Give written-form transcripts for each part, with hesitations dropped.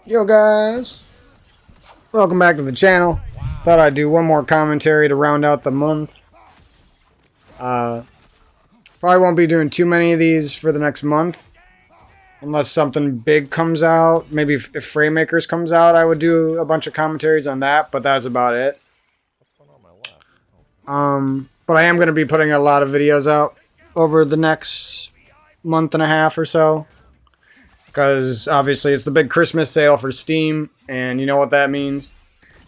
Yo guys, welcome back to the channel. Thought I'd do one more commentary to round out the month. Uh, Probably won't be doing too many of these for the next month. Unless something big comes out. Maybe if Framemakers comes out, I would do a bunch of commentaries on that, but that's about it. But I am going to be putting a lot of videos out over the next month and a half or so. Because obviously it's the big Christmas sale for Steam, and you know what that means.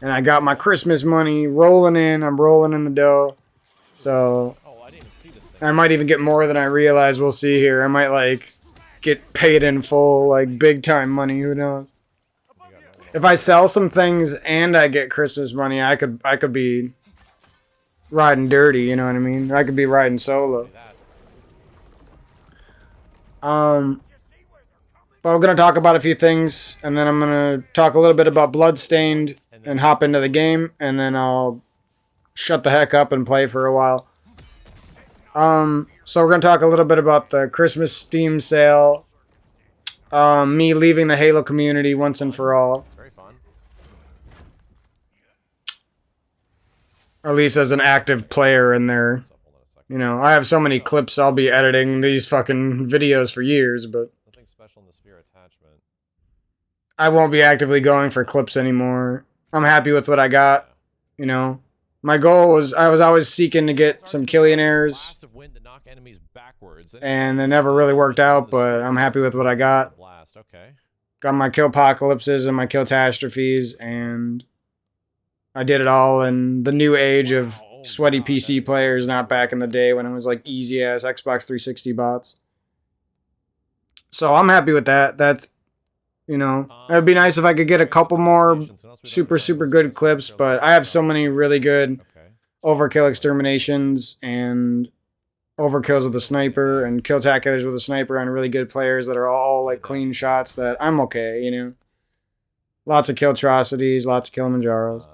And I got my Christmas money rolling in. I'm rolling in the dough. So I might even get more than I realize. We'll see here. I might like get paid in full, like big time money. Who knows? If I sell some things and I get Christmas money, I could be riding dirty. You know what I mean? I could be riding solo. But we're going to talk about a few things, and then I'm going to talk a little bit about Bloodstained and hop into the game, and then I'll shut the heck up and play for a while. So we're going to talk a little bit about the Christmas Steam sale, me leaving the Halo community once and for all. Very fun. Or at least as an active player in there. You know, I have so many clips, I'll be editing these fucking videos for years, but Nothing special in the spear attachment. I won't be actively going for clips anymore. I'm happy with what I got, you know. My goal was, I was always seeking to get some Killionaires, and it never really worked out, but I'm happy with what I got. Got my Killpocalypses and my Killtastrophes, and I did it all in the new age of sweaty PC players, not back in the day when it was like easy-ass Xbox 360 bots. So I'm happy with that. That's, you know, it would be nice if I could get a couple more super good clips, but I have so many really good overkill exterminations and overkills with a sniper and killtaculars with a sniper on really good players that are all like clean shots that I'm okay, you know. Lots of Killtrocities, lots of Kilimanjaros.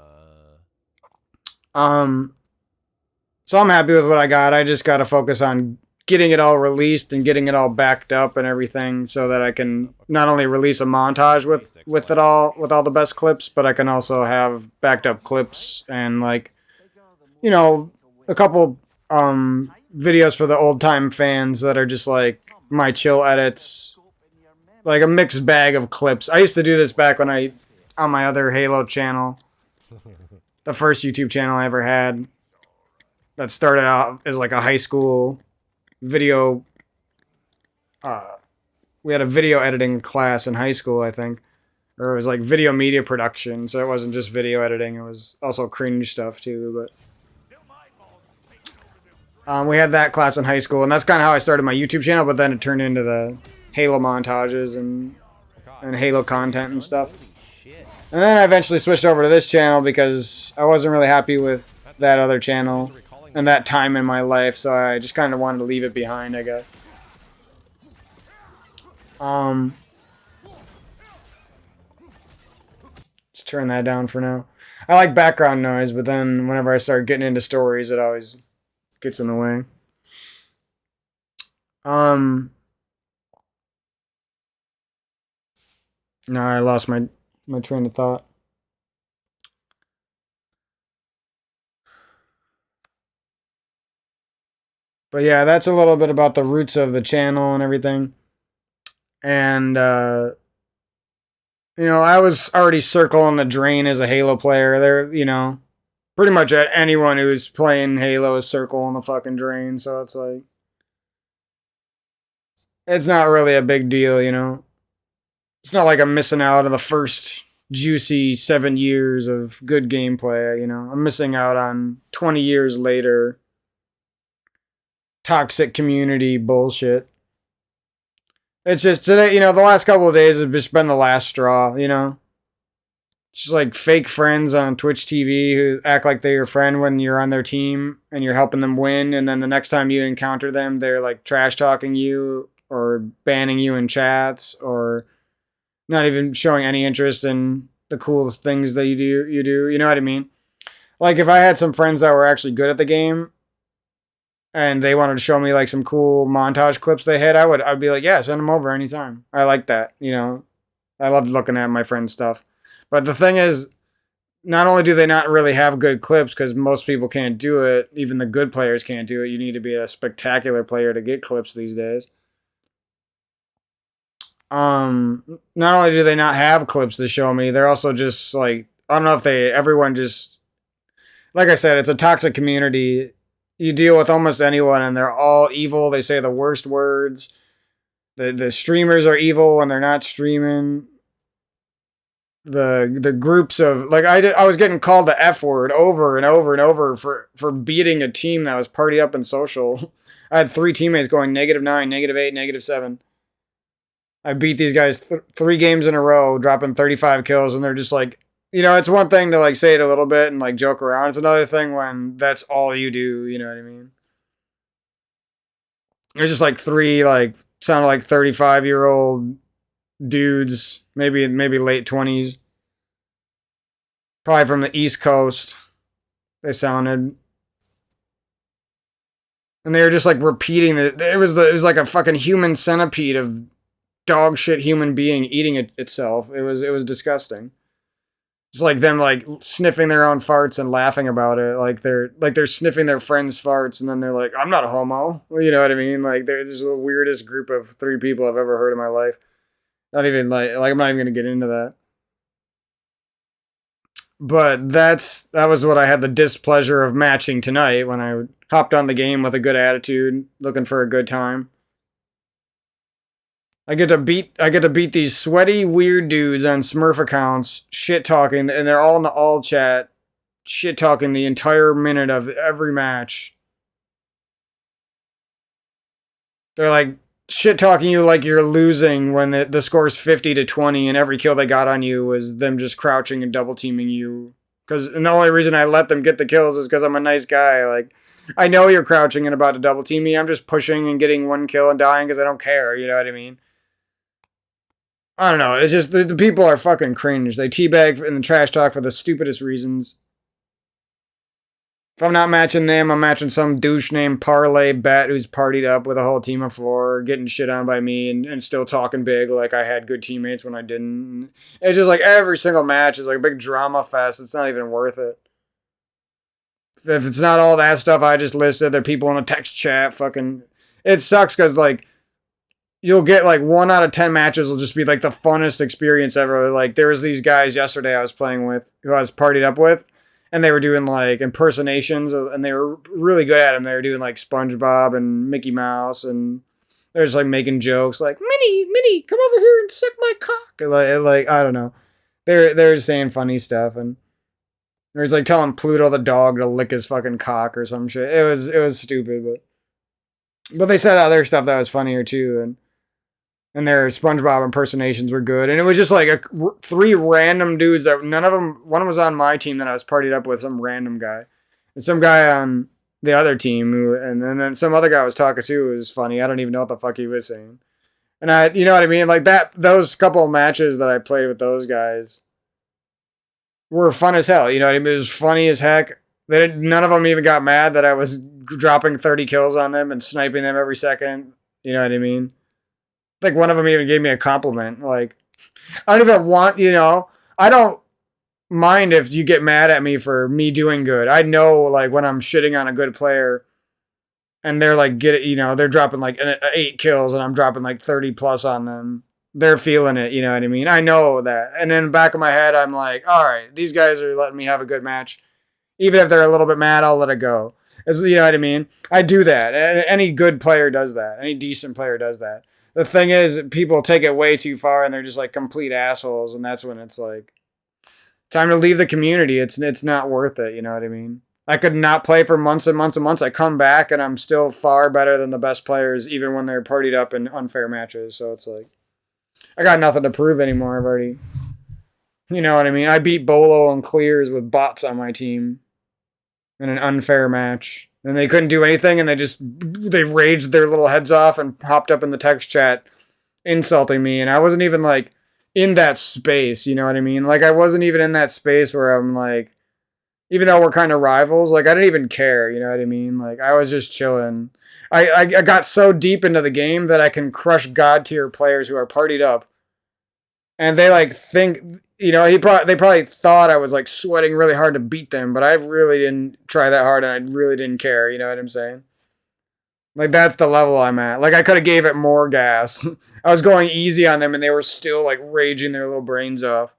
So I'm happy with what I got. I just got to focus on getting it all released and getting it all backed up and everything so that I can not only release a montage with it all, with all the best clips, but I can also have backed up clips and like, you know, a couple videos for the old time fans that are just like my chill edits, like a mixed bag of clips. I used to do this back when on my other Halo channel, the first YouTube channel I ever had, that started out as like a high school video. We had a video editing class in high school, I think, or it was like video media production, so it wasn't just video editing, it was also cringe stuff too. But we had that class in high school, and that's kind of how I started my YouTube channel, but then it turned into the Halo montages and Halo content and stuff. And then I eventually switched over to this channel because I wasn't really happy with that other channel and that time in my life, so I just kind of wanted to leave it behind, I guess. Just turn that down for now. I like background noise, but then whenever I start getting into stories, it always gets in the way. No, I lost my train of thought. But yeah, that's a little bit about the roots of the channel and everything. And, you know, I was already circling the drain as a Halo player. There, you know, pretty much anyone who's playing Halo is circling the fucking drain. So it's like, it's not really a big deal, you know. It's not like I'm missing out on the first juicy 7 years of good gameplay, you know. I'm missing out on 20 years later toxic community bullshit. It's just today, you know, the last couple of days have just been the last straw, you know. Just like fake friends on Twitch TV who act like they're your friend when you're on their team and you're helping them win, and then the next time you encounter them, they're like trash talking you or banning you in chats or not even showing any interest in the cool things that you do, you know what I mean? Like if I had some friends that were actually good at the game and they wanted to show me like some cool montage clips they had, I'd be like, yeah, send them over anytime. I like that, you know. I loved looking at my friend's stuff. But the thing is, not only do they not really have good clips, because most people can't do it, even the good players can't do it. You need to be a spectacular player to get clips these days. Not only do they not have clips to show me, they're also just like, I don't know if everyone just, like I said, it's a toxic community. You deal with almost anyone and they're all evil. They say the worst words. The streamers are evil when they're not streaming. The groups of, like, I was getting called the F word over and over and over for beating a team that was party up in social. I had 3 teammates going -9, -8, -7. I beat these guys 3 games in a row, dropping 35 kills, and they're just like, it's one thing to like say it a little bit and like joke around. It's another thing when that's all you do. You know what I mean? There's just like 3 like sounded like 35-year-old dudes, maybe late 20s, probably from the East Coast. They sounded, and they were just like repeating it. It was like a fucking human centipede of dog shit human being eating itself. It was disgusting. It's like them like sniffing their own farts and laughing about it. Like they're sniffing their friends' farts and then they're like, I'm not a homo. You know what I mean? Like they're just the weirdest group of 3 people I've ever heard in my life. Not even like I'm not even gonna get into that. But that was what I had the displeasure of matching tonight when I hopped on the game with a good attitude, looking for a good time. I get to beat these sweaty weird dudes on Smurf accounts, shit talking, and they're all in the all chat, shit talking the entire minute of every match. They're like shit talking you like you're losing when the score's 50-20, and every kill they got on you was them just crouching and double teaming you. And the only reason I let them get the kills is because I'm a nice guy. Like, I know you're crouching and about to double team me. I'm just pushing and getting 1 kill and dying because I don't care. You know what I mean? I don't know. It's just the people are fucking cringe. They teabag in the trash talk for the stupidest reasons. If I'm not matching them, I'm matching some douche named Parlay Bet who's partied up with a whole team of 4, getting shit on by me and still talking big like I had good teammates when I didn't. It's just like every single match is like a big drama fest. It's not even worth it. If it's not all that stuff I just listed, there are people in the text chat fucking. It sucks because like you'll get like 1 out of 10 matches will just be like the funnest experience ever. Like there was these guys yesterday I was playing with who I was partied up with, and they were doing like impersonations and they were really good at them. They were doing like SpongeBob and Mickey Mouse, and they're just like making jokes like Minnie, come over here and suck my cock. Like I don't know. They're saying funny stuff, and there's like telling Pluto the dog to lick his fucking cock or some shit. It was stupid, but they said other stuff that was funnier too, and their SpongeBob impersonations were good. And it was just like 3 random dudes that none of them, one was on my team that I was partied up with, some random guy. And some guy on the other team, and then some other guy I was talking to. It was funny. I don't even know what the fuck he was saying. And you know what I mean? Like those couple of matches that I played with those guys were fun as hell. You know what I mean? It was funny as heck. None of them even got mad that I was dropping 30 kills on them and sniping them every second. You know what I mean? Like one of them even gave me a compliment. Like, I don't even want, I don't mind if you get mad at me for me doing good. I know like when I'm shitting on a good player and they're like, they're dropping like 8 kills and I'm dropping like 30 plus on them. They're feeling it, you know what I mean? I know that. And in the back of my head, I'm like, all right, these guys are letting me have a good match. Even if they're a little bit mad, I'll let it go. You know what I mean? I do that. Any good player does that. Any decent player does that. The thing is, people take it way too far and they're just like complete assholes, and that's when it's like time to leave the community. It's not worth it, you know what I mean? I could not play for months and months and months. I come back and I'm still far better than the best players, even when they're partied up in unfair matches. So it's like I got nothing to prove anymore. I've already, you know what I mean? I beat Bolo and Clears with bots on my team in an unfair match. And they couldn't do anything, and they raged their little heads off and popped up in the text chat insulting me. And I wasn't even like in that space, you know what I mean? Like I wasn't even in that space where I'm like, even though we're kind of rivals, like I didn't even care, you know what I mean? Like I was just chilling. I got so deep into the game that I can crush god tier players who are partied up And they like think, they probably thought I was like sweating really hard to beat them, but I really didn't try that hard and I really didn't care. You know what I'm saying? Like that's the level I'm at. Like I could have gave it more gas. I was going easy on them and they were still like raging their little brains off.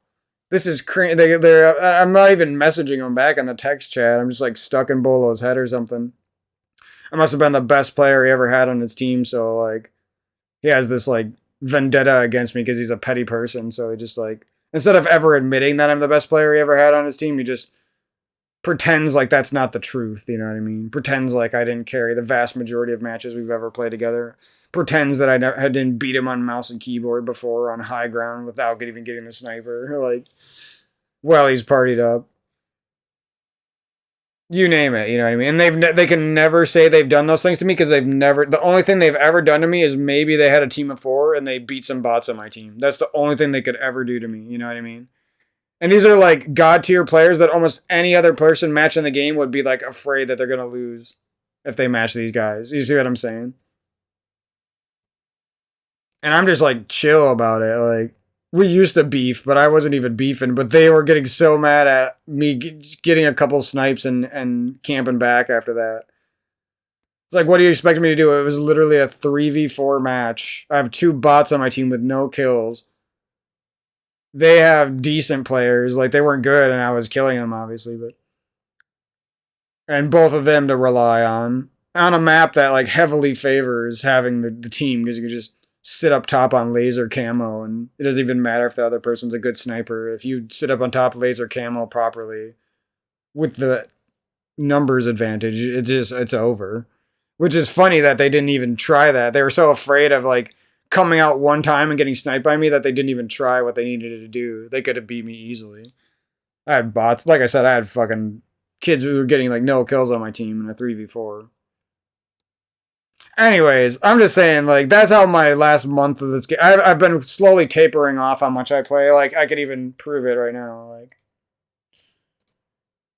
This is crazy. I'm not even messaging them back in the text chat. I'm just like stuck in Bolo's head or something. I must have been the best player he ever had on his team. So like he has this like vendetta against me because he's a petty person. So he just like instead of ever admitting that I'm the best player he ever had on his team, he just pretends like that's not the truth. You know what I mean? Pretends like I didn't carry the vast majority of matches we've ever played together. Pretends that I didn't beat him on mouse and keyboard before on high ground without even getting the sniper. Like, well, he's partied up. You name it, you know what I mean? And they can never say they've done those things to me because they've never. The only thing they've ever done to me is maybe they had a team of 4 and they beat some bots on my team. That's the only thing they could ever do to me. You know what I mean? And these are like god tier players that almost any other person matching the game would be like afraid that they're gonna lose if they match these guys. You see what I'm saying? And I'm just like chill about it. Like we used to beef, but I wasn't even beefing. But they were getting so mad at me getting a couple snipes and camping back after that. It's like, what do you expect me to do? It was literally a 3v4 match. I have 2 bots on my team with no kills. They have decent players. Like they weren't good, and I was killing them, obviously, but and both of them to rely on a map that like heavily favors having the team because you can just sit up top on laser camo, and it doesn't even matter if the other person's a good sniper. If you sit up on top laser camo properly with the numbers advantage, it's over. Which is funny that they didn't even try that. They were so afraid of like coming out one time and getting sniped by me that they didn't even try what they needed to do. They could have beat me easily. I had bots. Like I said, I had fucking kids who were getting like no kills on my team in a 3v4. Anyways, I'm just saying, like, that's how my last month of this game. I've been slowly tapering off how much I play. Like, I could even prove it right now. Like,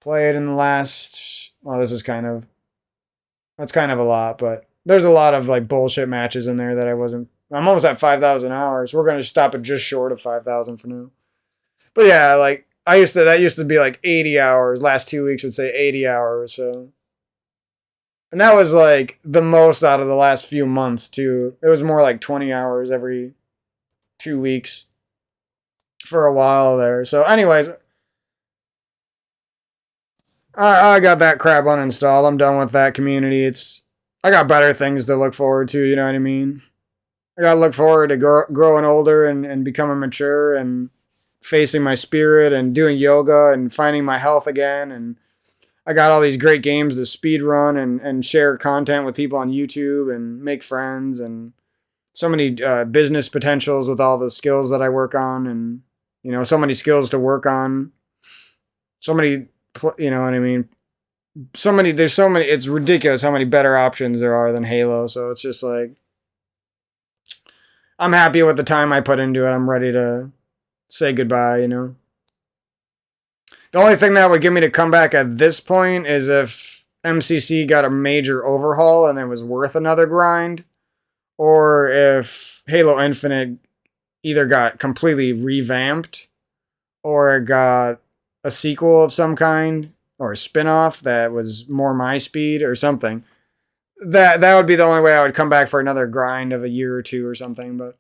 played in the last. Well, that's kind of a lot, but there's a lot of like bullshit matches in there that I wasn't. I'm almost at 5,000 hours. We're gonna stop at just short of 5,000 for now. But yeah, like that used to be like 80 hours. Last 2 weeks would say 80 hours. So. And that was like the most out of the last few months too. It was more like 20 hours every 2 weeks for a while there. So anyways, I got that crap uninstalled. I'm done with that community. I got better things to look forward to, you know what I mean? I got to look forward to growing older and becoming mature and facing my spirit and doing yoga and finding my health again. And I got all these great games to speed run and share content with people on YouTube and make friends and so many business potentials with all the skills that I work on and, so many skills to work on. So many, you know what I mean? There's so many, it's ridiculous how many better options there are than Halo. So it's just like, I'm happy with the time I put into it. I'm ready to say goodbye, The only thing that would get me to come back at this point is if MCC got a major overhaul and it was worth another grind, or if Halo Infinite either got completely revamped or it got a sequel of some kind or a spin-off that was more my speed or something. That would be the only way I would come back for another grind of a year or two or something. But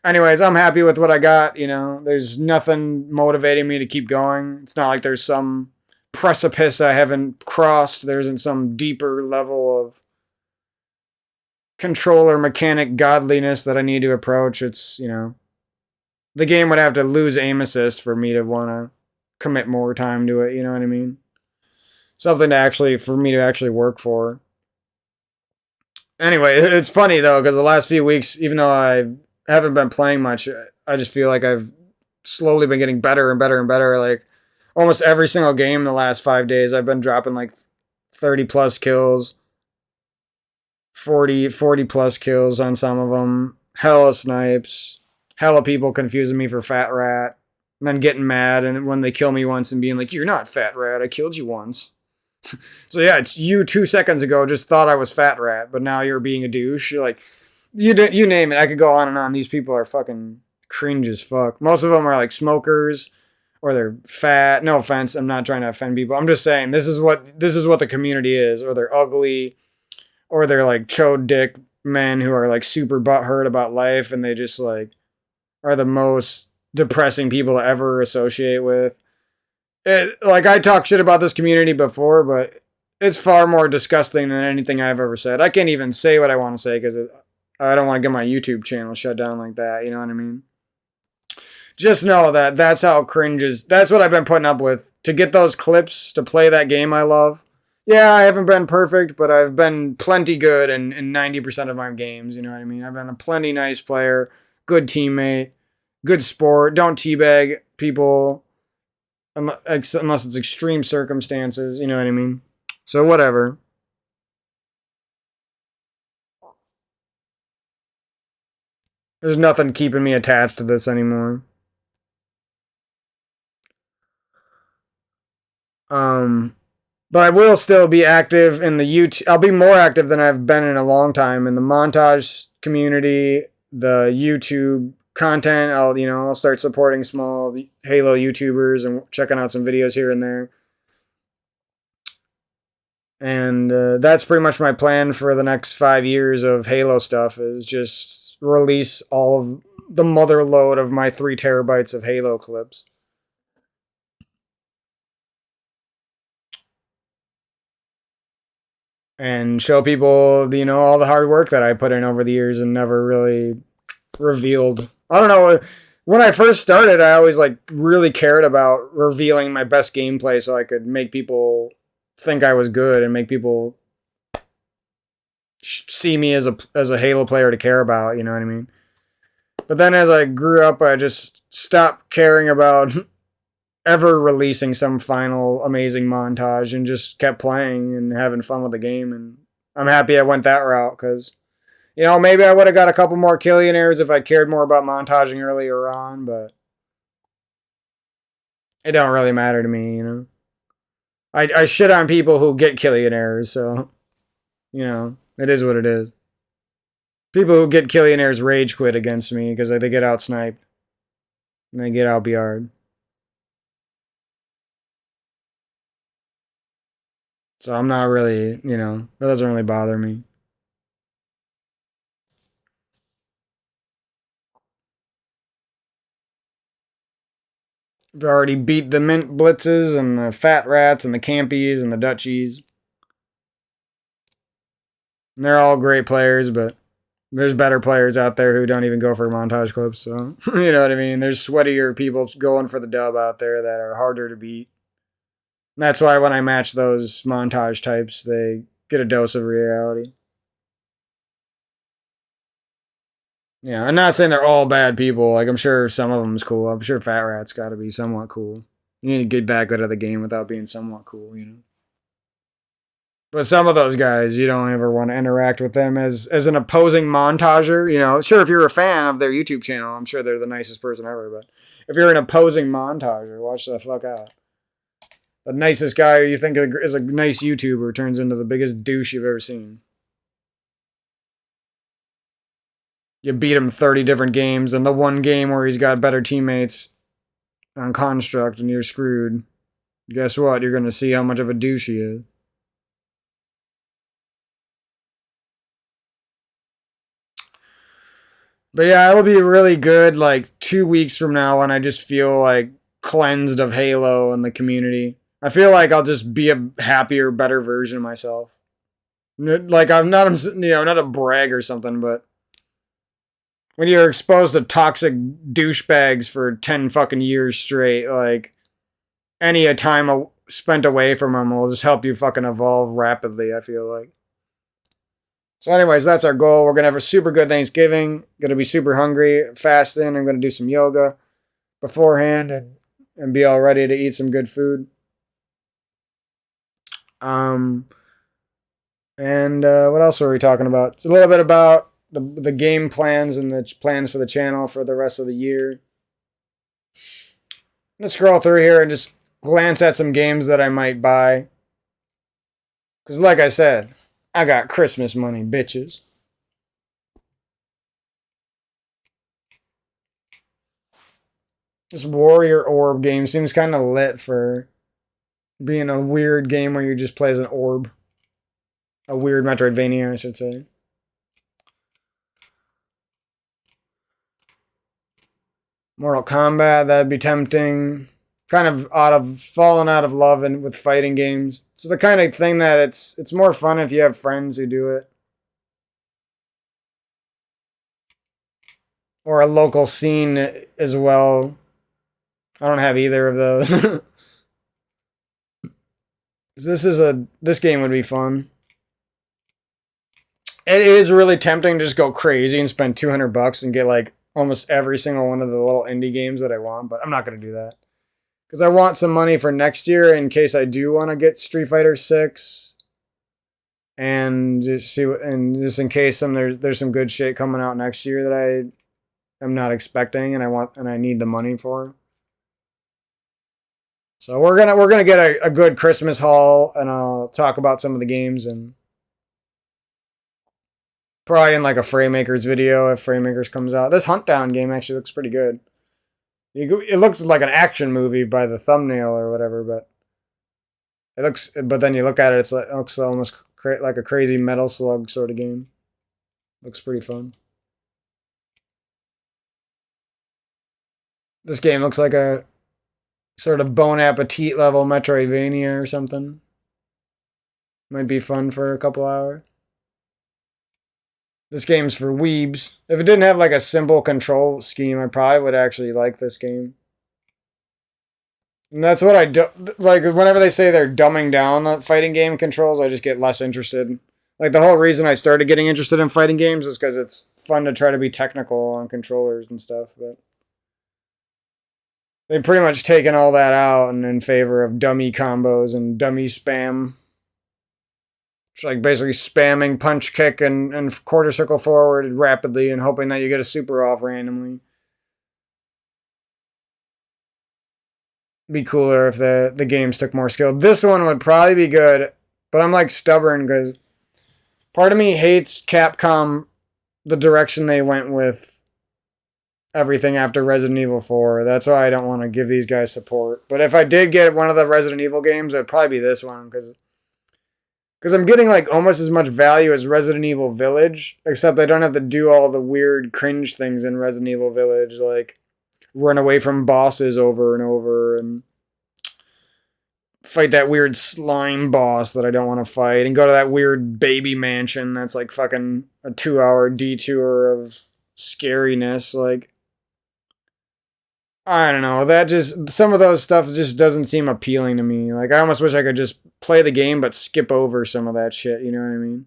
anyways, I'm happy with what I got. There's nothing motivating me to keep going. It's not like there's some precipice I haven't crossed. There isn't some deeper level of controller mechanic godliness that I need to approach. It's, the game would have to lose aim assist for me to want to commit more time to it. You know what I mean? Something for me to actually work for. Anyway, it's funny though, because the last few weeks, even though I haven't been playing much, I just feel like I've slowly been getting better and better and better. Like almost every single game the last 5 days, I've been dropping like 30 plus kills, 40 plus kills on some of them. Hella snipes, hella people confusing me for Fat Rat, and then getting mad and when they kill me once and being like, "You're not Fat Rat, I killed you once." So yeah, it's you 2 seconds ago just thought I was Fat Rat, but now you're being a douche. You're like, you name it. I could go on and on. These people are fucking cringe as fuck. Most of them are like smokers or they're fat. No offense, I'm not trying to offend people. I'm just saying this is what the community is, or they're ugly, or they're like chode dick men who are like super butthurt about life and they just like are the most depressing people to ever associate with. Like I talked shit about this community before, but it's far more disgusting than anything I've ever said. I can't even say what I want to say because I don't want to get my YouTube channel shut down like that. You know what I mean? Just know that that's how cringe is. That's what I've been putting up with to get those clips to play that game I love. Yeah, I haven't been perfect, but I've been plenty good in 90% of my games. You know what I mean? I've been a plenty nice player, good teammate, good sport. Don't teabag people unless it's extreme circumstances. You know what I mean? So whatever. There's nothing keeping me attached to this anymore. But I will still be active in the YouTube. I'll be more active than I've been in a long time in the montage community, the YouTube content. I'll start supporting small Halo YouTubers and checking out some videos here and there. And that's pretty much my plan for the next 5 years of Halo stuff is just release all of the mother load of my 3 terabytes of Halo clips. And show people, all the hard work that I put in over the years and never really revealed. I don't know. When I first started, I always like really cared about revealing my best gameplay so I could make people think I was good and make people see me as a Halo player to care about, you know what I mean? But then as I grew up, I just stopped caring about ever releasing some final amazing montage and just kept playing and having fun with the game. And I'm happy I went that route because, maybe I would have got a couple more Killionaires if I cared more about montaging earlier on, but it don't really matter to me. I shit on people who get Killionaires, so, it is what it is. People who get Killionaires rage quit against me because they get out sniped and they get out BR'd. So I'm not really, that doesn't really bother me. I've already beat the Mint Blitzes and the Fat Rats and the Campies and the Dutchies. And they're all great players, but there's better players out there who don't even go for montage clips. So, you know what I mean? There's sweatier people going for the dub out there that are harder to beat. And that's why when I match those montage types, they get a dose of reality. Yeah, I'm not saying they're all bad people. Like, I'm sure some of them's cool. I'm sure Fat Rat's got to be somewhat cool. You need to get back out of the game without being somewhat cool. But some of those guys, you don't ever want to interact with them as an opposing montager. Sure, if you're a fan of their YouTube channel, I'm sure they're the nicest person ever. But if you're an opposing montager, watch the fuck out. The nicest guy you think is a nice YouTuber turns into the biggest douche you've ever seen. You beat him 30 different games, and the one game where he's got better teammates on Construct and you're screwed. Guess what? You're going to see how much of a douche he is. But yeah, it'll be really good like 2 weeks from now when I just feel like cleansed of Halo and the community. I feel like I'll just be a happier, better version of myself. Like I'm not, not a brag or something, but when you're exposed to toxic douchebags for 10 fucking years straight, like any time spent away from them will just help you fucking evolve rapidly, I feel like. So anyways, that's our goal. We're going to have a super good Thanksgiving. Going to be super hungry, fasting. I'm going to do some yoga beforehand and be all ready to eat some good food. And what else are we talking about? It's a little bit about the game plans and the plans for the channel for the rest of the year. Let's scroll through here and just glance at some games that I might buy. Because like I said, I got Christmas money, bitches. This Warrior Orb game seems kind of lit for being a weird game where you just play as an orb. A weird Metroidvania, I should say. Mortal Kombat, that'd be tempting. Kind of fallen out of love and with fighting games. It's the kind of thing that it's more fun if you have friends who do it. Or a local scene as well. I don't have either of those. This game would be fun. It is really tempting to just go crazy and spend $200 and get like almost every single one of the little indie games that I want, but I'm not gonna do that because I want some money for next year in case I do want to get Street Fighter 6, and just in case there's some good shit coming out next year that I am not expecting and I need the money for. So we're gonna get a good Christmas haul, and I'll talk about some of the games, and probably in like a Framemakers video if Framemakers comes out. This Hunt Down game actually looks pretty good. It looks like an action movie by the thumbnail or whatever, but it looks. But then you look at it, it looks almost like a crazy Metal Slug sort of game. Looks pretty fun. This game looks like a sort of Bon Appetit level Metroidvania or something. Might be fun for a couple hours. This game's for weebs. If it didn't have like a simple control scheme, I probably would actually like this game. And that's what I do. Like, whenever they say they're dumbing down the fighting game controls, I just get less interested. Like, the whole reason I started getting interested in fighting games was because it's fun to try to be technical on controllers and stuff, but they've pretty much taken all that out and in favor of dummy combos and dummy spam. It's like basically spamming punch kick and quarter circle forward rapidly and hoping that you get a super off randomly. Be cooler if the games took more skill. This one would probably be good, but I'm like stubborn because part of me hates Capcom, the direction they went with everything after Resident Evil 4. That's why I don't want to give these guys support. But if I did get one of the Resident Evil games, it'd probably be this one because I'm getting like almost as much value as Resident Evil Village, except I don't have to do all the weird cringe things in Resident Evil Village, like run away from bosses over and over and fight that weird slime boss that I don't want to fight and go to that weird baby mansion that's like fucking a 2-hour detour of scariness. Like, I don't know, that just, some of those stuff just doesn't seem appealing to me. Like, I almost wish I could just play the game but skip over some of that shit, you know what I mean?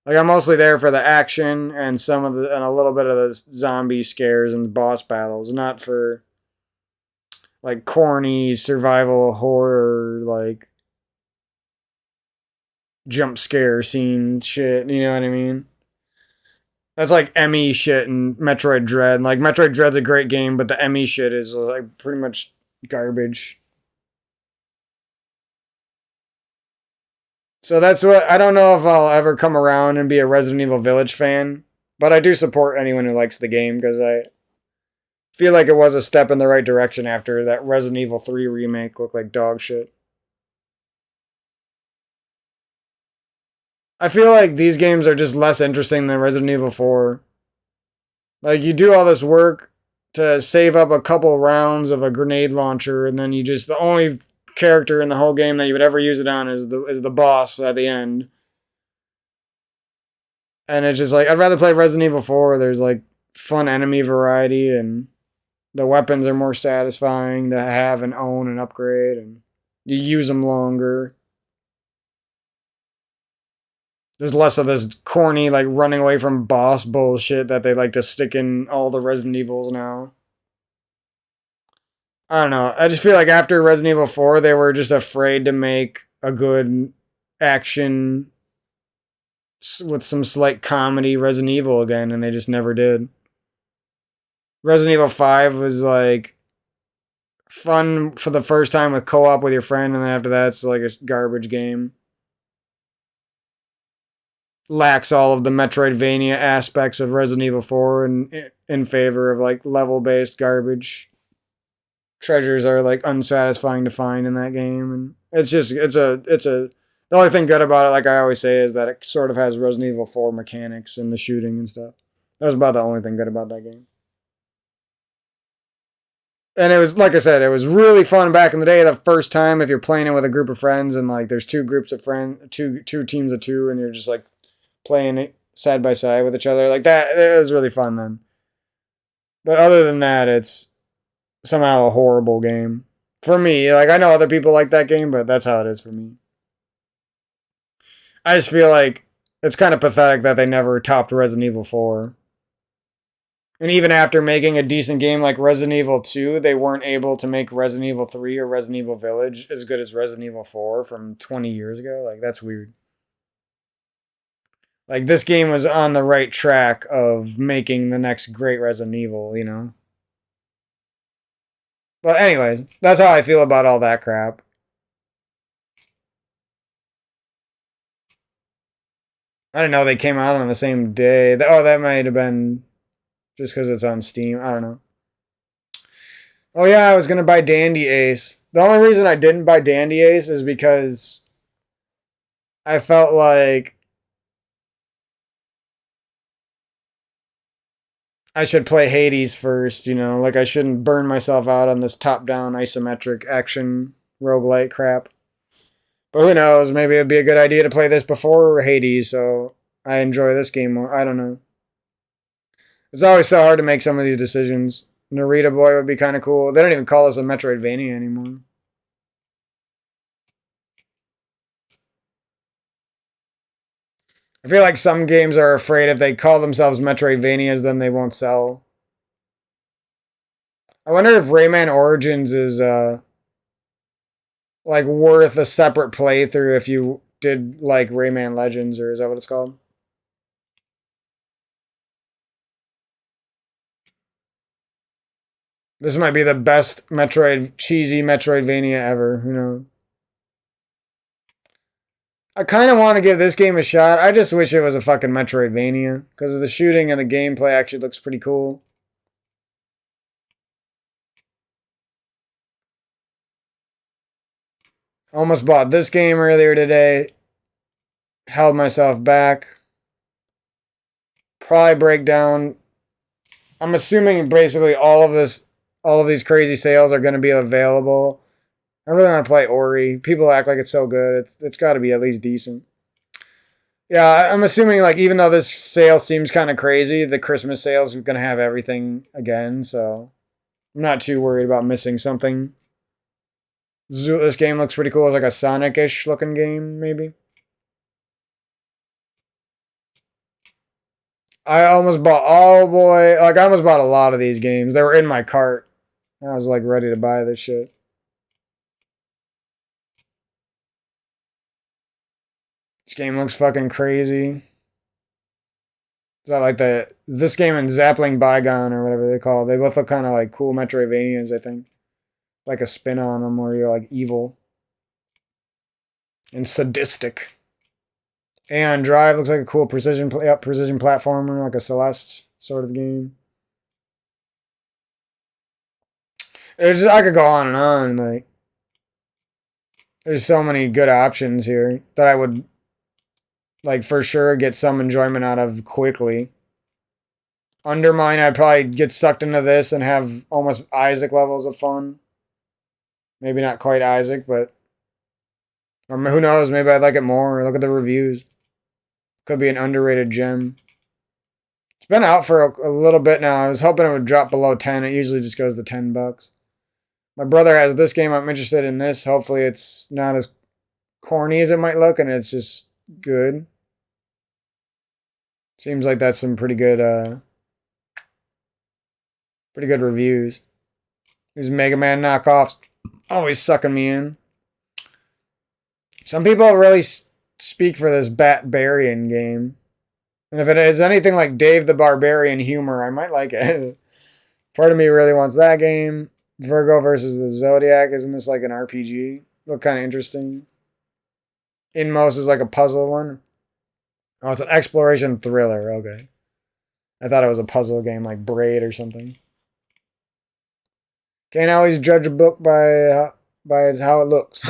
Like, I'm mostly there for the action and and a little bit of the zombie scares and boss battles, not for like corny survival horror, like jump scare scene shit, you know what I mean? That's like Emmy shit and Metroid Dread. Like, Metroid Dread's a great game, but the Emmy shit is like pretty much garbage. So that's what, I don't know if I'll ever come around and be a Resident Evil Village fan, but I do support anyone who likes the game because I feel like it was a step in the right direction after that Resident Evil 3 remake looked like dog shit. I feel like these games are just less interesting than Resident Evil 4. Like, you do all this work to save up a couple rounds of a grenade launcher, and then the only character in the whole game that you would ever use it on is the boss at the end. And it's just like, I'd rather play Resident Evil 4. There's like fun enemy variety, and the weapons are more satisfying to have and own and upgrade, and you use them longer. There's less of this corny, like, running away from boss bullshit that they like to stick in all the Resident Evils now. I don't know. I just feel like after Resident Evil 4, they were just afraid to make a good action with some slight comedy Resident Evil again, and they just never did. Resident Evil 5 was like fun for the first time with co-op with your friend, and then after that it's like a garbage game. Lacks all of the Metroidvania aspects of Resident Evil 4 in favor of like level-based garbage. treasures are like unsatisfying to find in that game, and the only thing good about it, like I always say, is that it sort of has Resident Evil 4 mechanics and the shooting and stuff. That was about the only thing good about that game. And it was, like I said, it was really fun back in the day. The first time, if you're playing it with a group of friends, and like there's two groups of friends, two teams of two, and you're just like playing it side by side with each other, like that. It was really fun then. But other than that, it's somehow a horrible game for me. Like I know other people like that game, but that's how it is for me. I just feel like it's kind of pathetic that they never topped Resident Evil 4. And even after making a decent game like Resident Evil 2, they weren't able to make Resident Evil 3 or Resident Evil Village as good as Resident Evil 4 from 20 years ago. Like, that's weird. Like, this game was on the right track of making the next great Resident Evil, you know? But anyways, that's how I feel about all that crap. I didn't know they came out on the same day. Oh, that might have been just because it's on Steam. I don't know. Oh yeah, I was gonna buy Dandy Ace. The only reason I didn't buy Dandy Ace is because I felt like I should play Hades first, you know, like I shouldn't burn myself out on this top-down isometric action roguelite crap. But who knows, maybe it'd be a good idea to play this before Hades, so I enjoy this game more. I don't know. It's always so hard to make some of these decisions. Narita Boy would be kind of cool. They don't even call this a Metroidvania anymore. I feel like some games are afraid if they call themselves Metroidvanias, then they won't sell. I wonder if Rayman Origins is like worth a separate playthrough if you did like Rayman Legends, or is that what it's called? This might be the best cheesy Metroidvania ever. Who knows? I kind of want to give this game a shot. I just wish it was a fucking Metroidvania because the shooting and the gameplay actually looks pretty cool. Almost bought this game earlier today. Held myself back. Probably break down. I'm assuming basically all of these crazy sales are going to be available. I really want to play Ori. People act like it's so good. It's got to be at least decent. Yeah, I'm assuming like even though this sale seems kind of crazy, the Christmas sales are going to have everything again. So I'm not too worried about missing something. This game looks pretty cool. It's like a Sonic-ish looking game, maybe. I almost bought, oh boy, like I almost bought a lot of these games. They were in my cart. I was like ready to buy this shit. This game looks fucking crazy. Is that like this game and Zapping Bygone or whatever they call it? They both look kind of like cool Metroidvanias, I think. Like a spin on them where you're like evil and sadistic. Aeon Drive looks like a cool precision platformer, like a Celeste sort of game. I could go on and on. Like, there's so many good options here that I would like for sure get some enjoyment out of quickly. Undermine, I'd probably get sucked into this and have almost Isaac levels of fun. Maybe not quite Isaac, but or who knows? Maybe I'd like it more. Look at the reviews. Could be an underrated gem. It's been out for a little bit now. I was hoping it would drop below 10. It usually just goes to $10. My brother has this game. I'm interested in this. Hopefully, it's not as corny as it might look, and it's just good. Seems like that's some pretty good reviews. These Mega Man knockoffs always sucking me in. Some people really speak for this Batbarian game. And if it is anything like Dave the Barbarian humor, I might like it. Part of me really wants that game. Virgo versus the Zodiac. Isn't this like an RPG? Look kind of interesting. Inmost is like a puzzle one. Oh, it's an exploration thriller. Okay. I thought it was a puzzle game like Braid or something. Can't always judge a book by how it looks.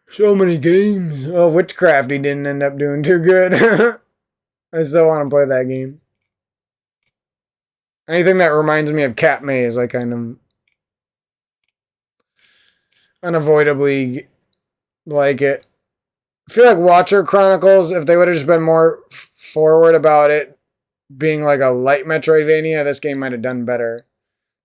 So many games. Oh, Witchcraft he didn't end up doing too good. I still want to play that game. Anything that reminds me of Cat Maze, I kind of unavoidably like it. I feel like Watcher Chronicles, if they would have just been more forward about it being like a light Metroidvania, this game might have done better.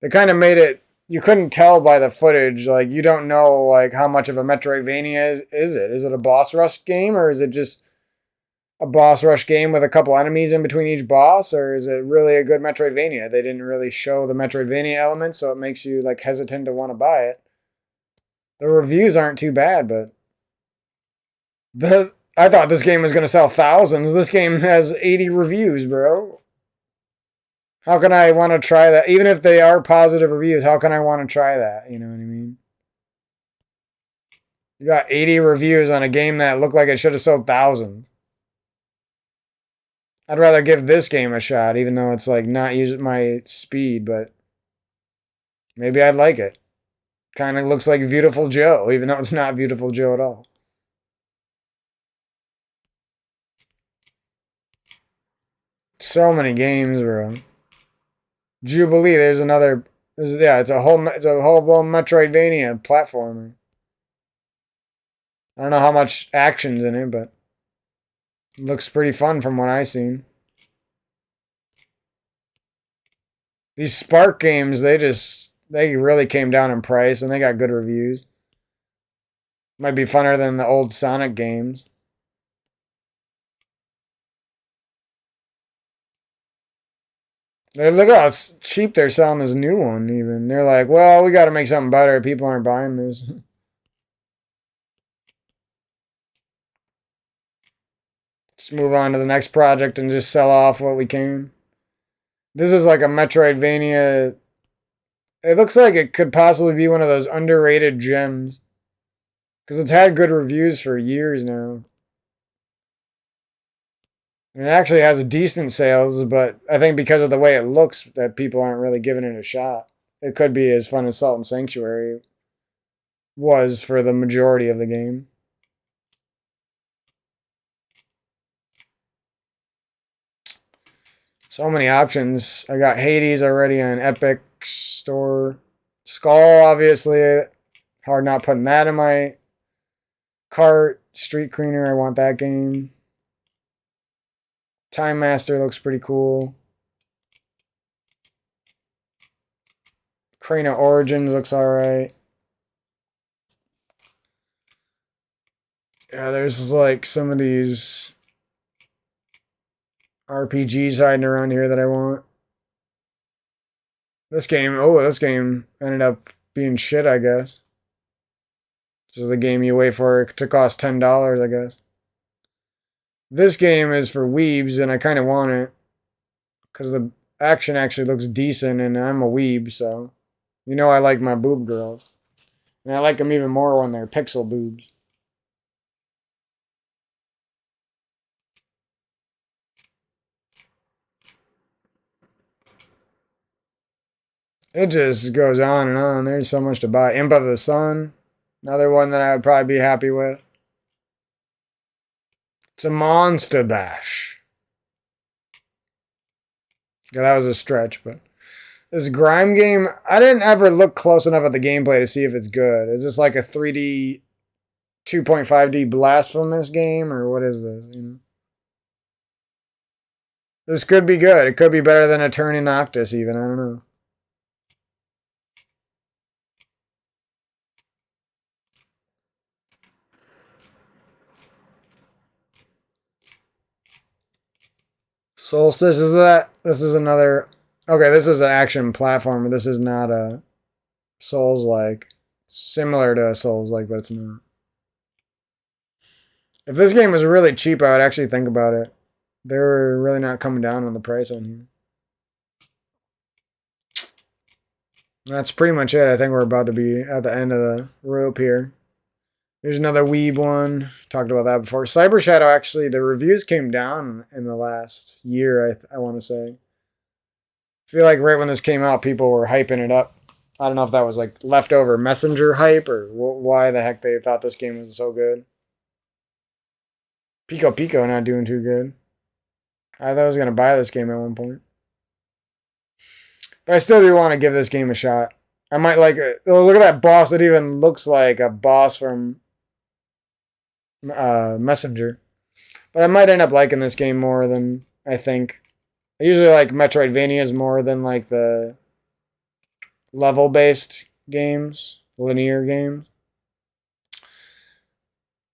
They kind of made it, you couldn't tell by the footage, like you don't know like how much of a Metroidvania is it? Is it a boss rush game, or is it just a boss rush game with a couple enemies in between each boss, or is it really a good Metroidvania? They didn't really show the Metroidvania element, so it makes you like hesitant to want to buy it. The reviews aren't too bad, but I thought this game was going to sell thousands. This game has 80 reviews, bro. How can I want to try that? Even if they are positive reviews, how can I want to try that? You know what I mean? You got 80 reviews on a game that looked like it should have sold thousands. I'd rather give this game a shot, even though it's like not using my speed, but maybe I'd like it. Kind of looks like Beautiful Joe, even though it's not Beautiful Joe at all. So many games, bro. Jubilee, there's another. Yeah, it's a whole blown Metroidvania platformer. I don't know how much action's in it, but it looks pretty fun from what I've seen. These Spark games, they really came down in price and they got good reviews. Might be funner than the old Sonic games. Look how cheap they're selling this new one, even. They're like, well, we got to make something better. People aren't buying this. Just move on to the next project and just sell off what we can. This is like a Metroidvania. It looks like it could possibly be one of those underrated gems. Because it's had good reviews for years now. And it actually has decent sales, but I think because of the way it looks, that people aren't really giving it a shot. It could be as fun as Salt and Sanctuary was for the majority of the game. So many options. I got Hades already on Epic Store. Skull, obviously. Hard not putting that in my cart. Street Cleaner, I want that game. Time Master looks pretty cool. Crane of Origins looks alright. Yeah, there's like some of these RPGs hiding around here that I want. This game ended up being shit, I guess. This is the game you wait for it to cost $10, I guess. This game is for weebs, and I kind of want it. Because the action actually looks decent, and I'm a weeb, so... You know I like my boob girls. And I like them even more when they're pixel boobs. It just goes on and on. There's so much to buy. Imp of the Sun. Another one that I would probably be happy with. It's a Monster Bash. Yeah, that was a stretch, but... This Grime game, I didn't ever look close enough at the gameplay to see if it's good. Is this like a 3D, 2.5D blasphemous game, or what is this? You know, this could be good. It could be better than a Turn in Noctis, even. I don't know. Solstice is that? This is another. Okay, this is an action platformer. This is not a Souls-like. Similar to a Souls-like, but it's not. If this game was really cheap, I would actually think about it. They're really not coming down on the price on here. That's pretty much it. I think we're about to be at the end of the rope here. There's another Weeb one. Talked about that before. Cyber Shadow, actually, the reviews came down in the last year, I want to say. I feel like right when this came out, people were hyping it up. I don't know if that was like leftover Messenger hype or why the heck they thought this game was so good. Pico Pico not doing too good. I thought I was going to buy this game at one point. But I still do want to give this game a shot. I might like it. Oh, look at that boss. It even looks like a boss from Messenger. But I might end up liking this game more than I think. I usually like Metroidvanias more than like the level-based games, linear games.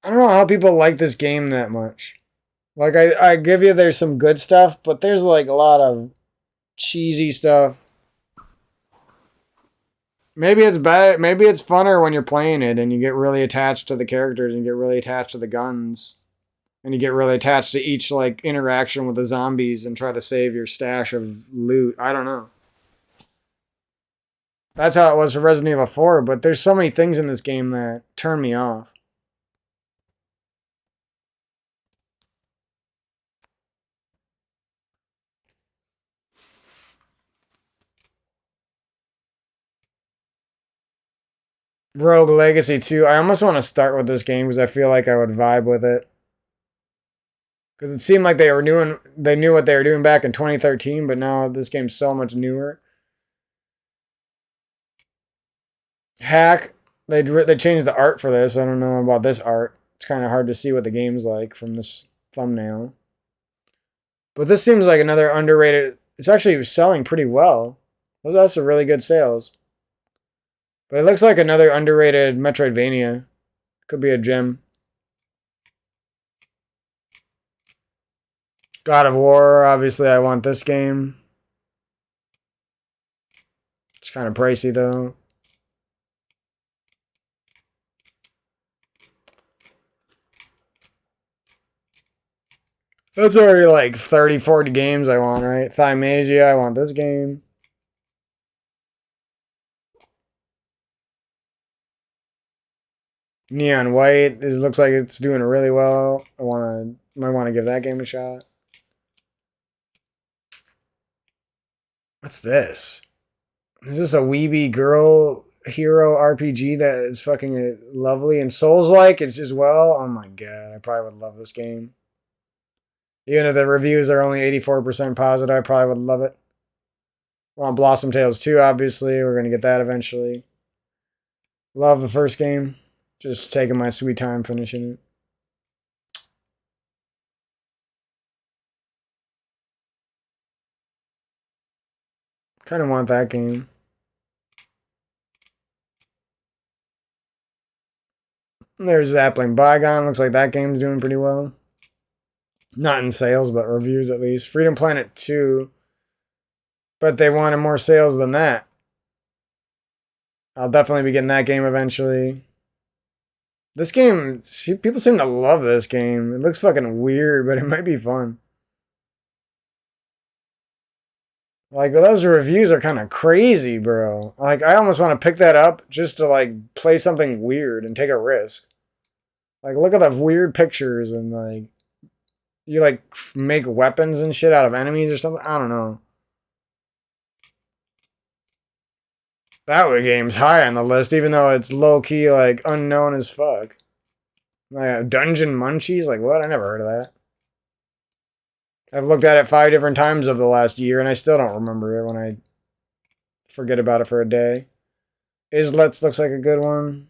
I don't know how people like this game that much. Like, I give you there's some good stuff, but there's like a lot of cheesy stuff. Maybe it's bad. Maybe it's funner when you're playing it and you get really attached to the characters and you get really attached to the guns. And you get really attached to each like interaction with the zombies and try to save your stash of loot. I don't know. That's how it was for Resident Evil 4, but there's so many things in this game that turn me off. Rogue Legacy 2. I almost want to start with this game because I feel like I would vibe with it. Because it seemed like they knew what they were doing back in 2013, but now this game's so much newer. Hack. They changed the art for this. I don't know about this art. It's kind of hard to see what the game's like from this thumbnail. But this seems like another underrated. It's actually selling pretty well. Those are really good sales. But it looks like another underrated Metroidvania. Could be a gem. God of War, obviously I want this game. It's kind of pricey though. That's already like 30, 40 games I want, right? Thymasia, I want this game. Neon White, this looks like it's doing really well. Might want to give that game a shot. What's this? Is this a weeby girl hero RPG that is fucking lovely and Souls-like? It's as well. Oh my god, I probably would love this game. Even if the reviews are only 84% positive, I probably would love it. Want Blossom Tales 2, obviously. We're going to get that eventually. Love the first game. Just taking my sweet time finishing it. Kind of want that game. There's Zappling Bygone. Looks like that game's doing pretty well. Not in sales, but reviews at least. Freedom Planet 2. But they wanted more sales than that. I'll definitely be getting that game eventually. This game, people seem to love this game. It looks fucking weird, but it might be fun. Like, those reviews are kind of crazy, bro. Like, I almost want to pick that up just to, like, play something weird and take a risk. Like, look at the weird pictures and, like, you, like, make weapons and shit out of enemies or something. I don't know. That game's high on the list, even though it's low-key, like, unknown as fuck. Like, Dungeon Munchies? Like, what? I never heard of that. I've looked at it 5 different times over the last year, and I still don't remember it when I forget about it for a day. Islets looks like a good one.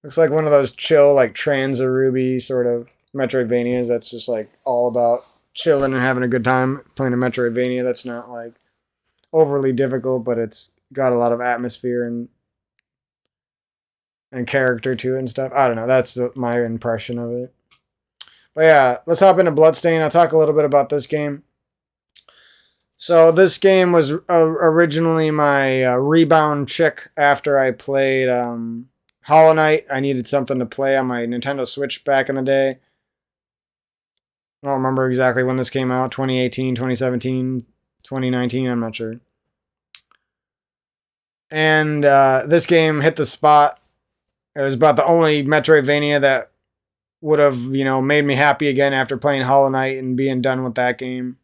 Looks like one of those chill, like, Trans-Arubi sort of Metroidvanias that's just, like, all about chilling and having a good time playing a Metroidvania that's not, like, overly difficult, but it's got a lot of atmosphere and character to it and stuff. I don't know. That's my impression of it. But yeah, let's hop into Bloodstained. I'll talk a little bit about this game. So this game was originally my rebound chick after I played Hollow Knight. I needed something to play on my Nintendo Switch back in the day. I don't remember exactly when this came out. 2018, 2017, 2019, I'm not sure. And this game hit the spot It was about the only Metroidvania that would have, you know, made me happy again after playing Hollow Knight and being done with that game.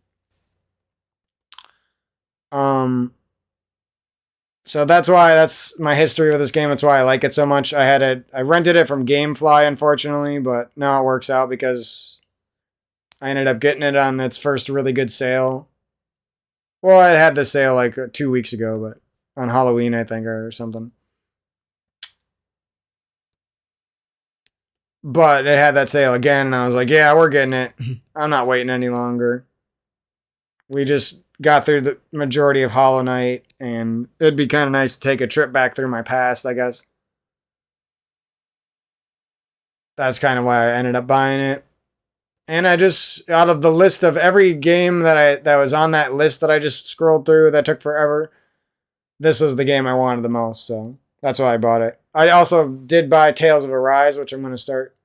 So that's my history with this game. That's why I like it so much. I rented it from GameFly, unfortunately, but now it works out because I ended up getting it on its first really good sale. Well, I had the sale like 2 weeks ago, but on Halloween, I think, or something. But it had that sale again, and I was like, yeah, we're getting it. I'm not waiting any longer. We just got through the majority of Hollow Knight, and it'd be kind of nice to take a trip back through my past, I guess. That's kind of why I ended up buying it. And I just, out of the list of every game that was on that list that I just scrolled through that took forever, this was the game I wanted the most, so that's why I bought it. I also did buy Tales of Arise, which I'm going to start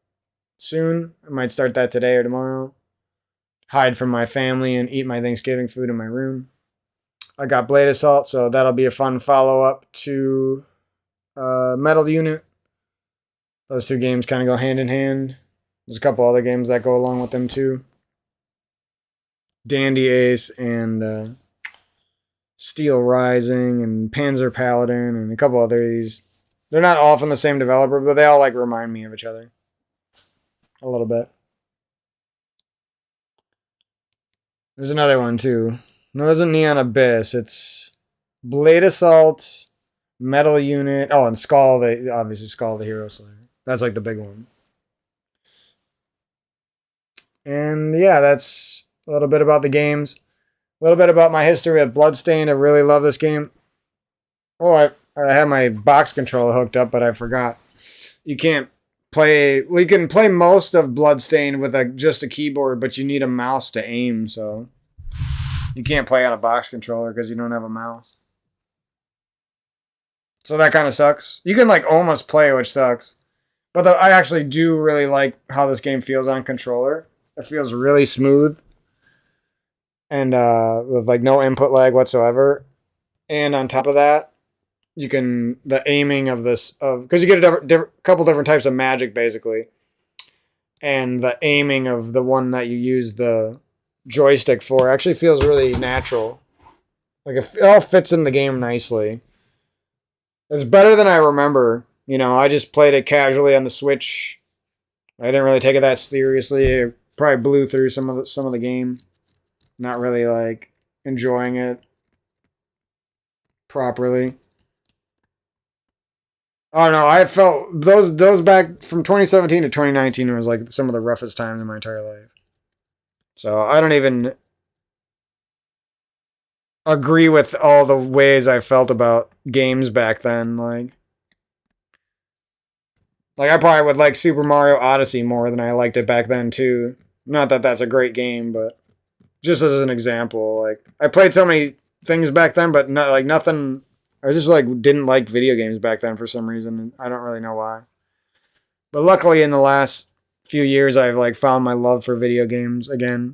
soon. I might start that today or tomorrow. Hide from my family and eat my Thanksgiving food in my room. I got Blade Assault, so that'll be a fun follow-up to Metal Unit. Those two games kind of go hand in hand. There's a couple other games that go along with them too. Dandy Ace and Steel Rising and Panzer Paladin and a couple other of these. They're not all from the same developer, but they all like remind me of each other. A little bit. There's another one too. No, there's a Neon Abyss. It's Blade Assault, Metal Unit. Oh, and Skull, obviously Skull the Hero Slayer. That's like the big one. And yeah, that's a little bit about the games. A little bit about my history with Bloodstained. I really love this game. Oh, I had my box controller hooked up, but I forgot. You can't play... Well, you can play most of Bloodstained with just a keyboard, but you need a mouse to aim, so... You can't play on a box controller because you don't have a mouse. So that kind of sucks. You can like almost play, which sucks. But I actually do really like how this game feels on controller. It feels really smooth. And with like no input lag whatsoever. And on top of that, you can... The aiming of this... Because you get a couple different types of magic, basically. And the aiming of the one that you use the joystick for actually feels really natural. Like it all fits in the game nicely. It's better than I remember. You know, I just played it casually on the Switch. I didn't really take it that seriously. I probably blew through some of the game. Not really like enjoying it properly. I don't know. I felt those back from 2017 to 2019 was like some of the roughest times in my entire life. So I don't even agree with all the ways I felt about games back then. Like I probably would like Super Mario Odyssey more than I liked it back then too. Not that that's a great game, but just as an example, like I played so many things back then, but not like nothing. I just like didn't like video games back then for some reason. I don't really know why. But luckily in the last few years, I've like found my love for video games again.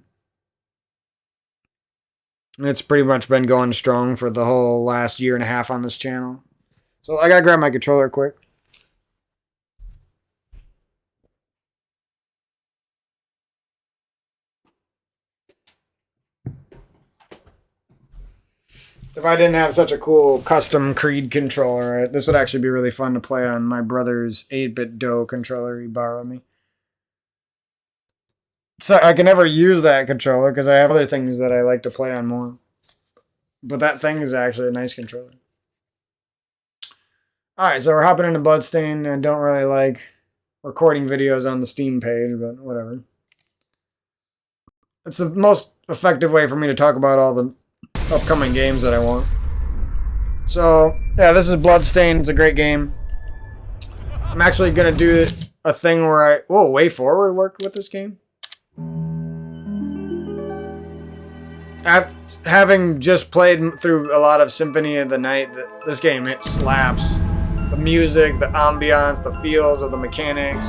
And it's pretty much been going strong for the whole last year and a half on this channel. So I gotta grab my controller quick. If I didn't have such a cool custom Creed controller, this would actually be really fun to play on my brother's 8-bit DOE controller he borrowed me. So I can never use that controller because I have other things that I like to play on more. But that thing is actually a nice controller. Alright, so we're hopping into Bloodstained. I don't really like recording videos on the Steam page, but whatever. It's the most effective way for me to talk about all the upcoming games that I want. So, yeah, this is Bloodstained. It's a great game. I'm actually going to do a thing where Way Forward worked with this game. Having just played through a lot of Symphony of the Night, this game, it slaps. The music, the ambiance, the feels of the mechanics.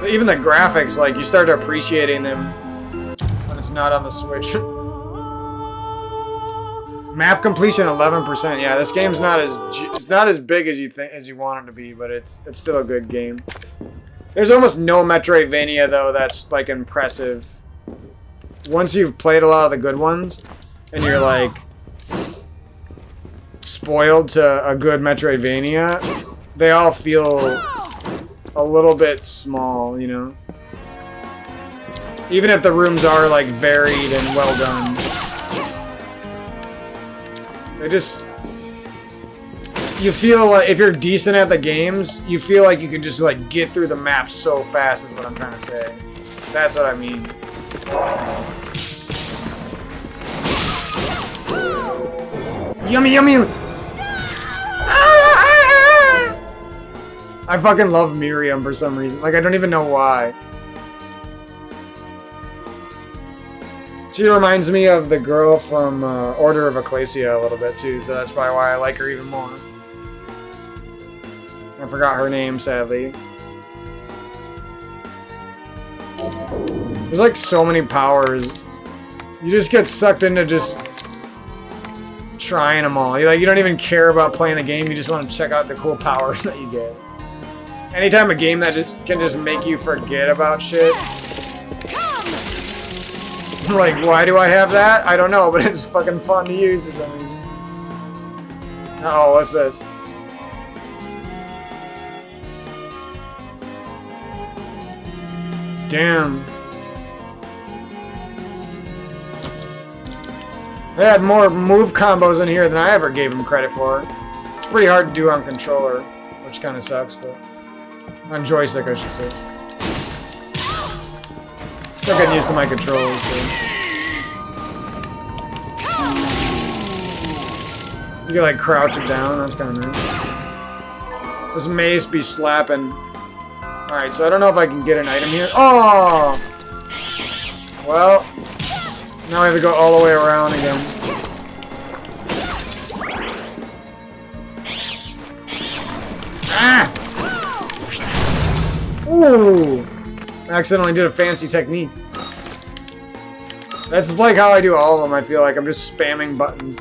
Even the graphics, like, you start appreciating them when it's not on the Switch. Map completion 11%. Yeah, this game's not as big as you want it to be, but it's still a good game. There's almost no Metroidvania though that's like impressive. Once you've played a lot of the good ones, and you're like spoiled to a good Metroidvania, they all feel a little bit small, you know? Even if the rooms are like varied and well done. They just... You feel like if you're decent at the games, you feel like you can just like get through the map so fast is what I'm trying to say. That's what I mean. Yummy, yummy! I fucking love Miriam for some reason. Like, I don't even know why. She reminds me of the girl from Order of Ecclesia a little bit too, so that's probably why I like her even more. I forgot her name, sadly. There's like so many powers. You just get sucked into just trying them all. You don't even care about playing the game, you just want to check out the cool powers that you get. Anytime a game that can just make you forget about shit. Like, why do I have that? I don't know, but it's fucking fun to use for some reason. Uh-oh, what's this? Damn. They had more move combos in here than I ever gave them credit for. It's pretty hard to do on controller, which kind of sucks, but... On joystick, I should say. Still getting used to my controls, so... You can, like, crouch it down. That's kind of nice. This mace be slapping. Alright, so I don't know if I can get an item here. Oh! Well... Now I have to go all the way around again. Ah! Ooh! I accidentally did a fancy technique. That's like how I do all of them, I feel like. I'm just spamming buttons.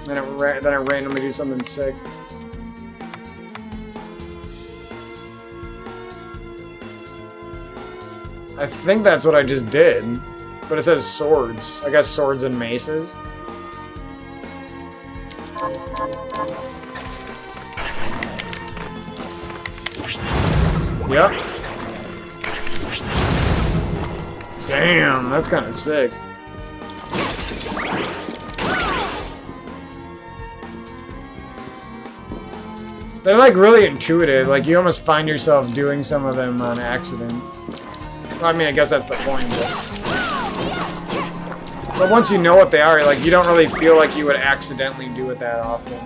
Then I randomly do something sick. I think that's what I just did. But it says swords. I guess swords and maces. Yep. Damn, that's kind of sick. They're like really intuitive. Like you almost find yourself doing some of them on accident. Well, I mean, I guess that's the point. But once you know what they are, like you don't really feel like you would accidentally do it that often.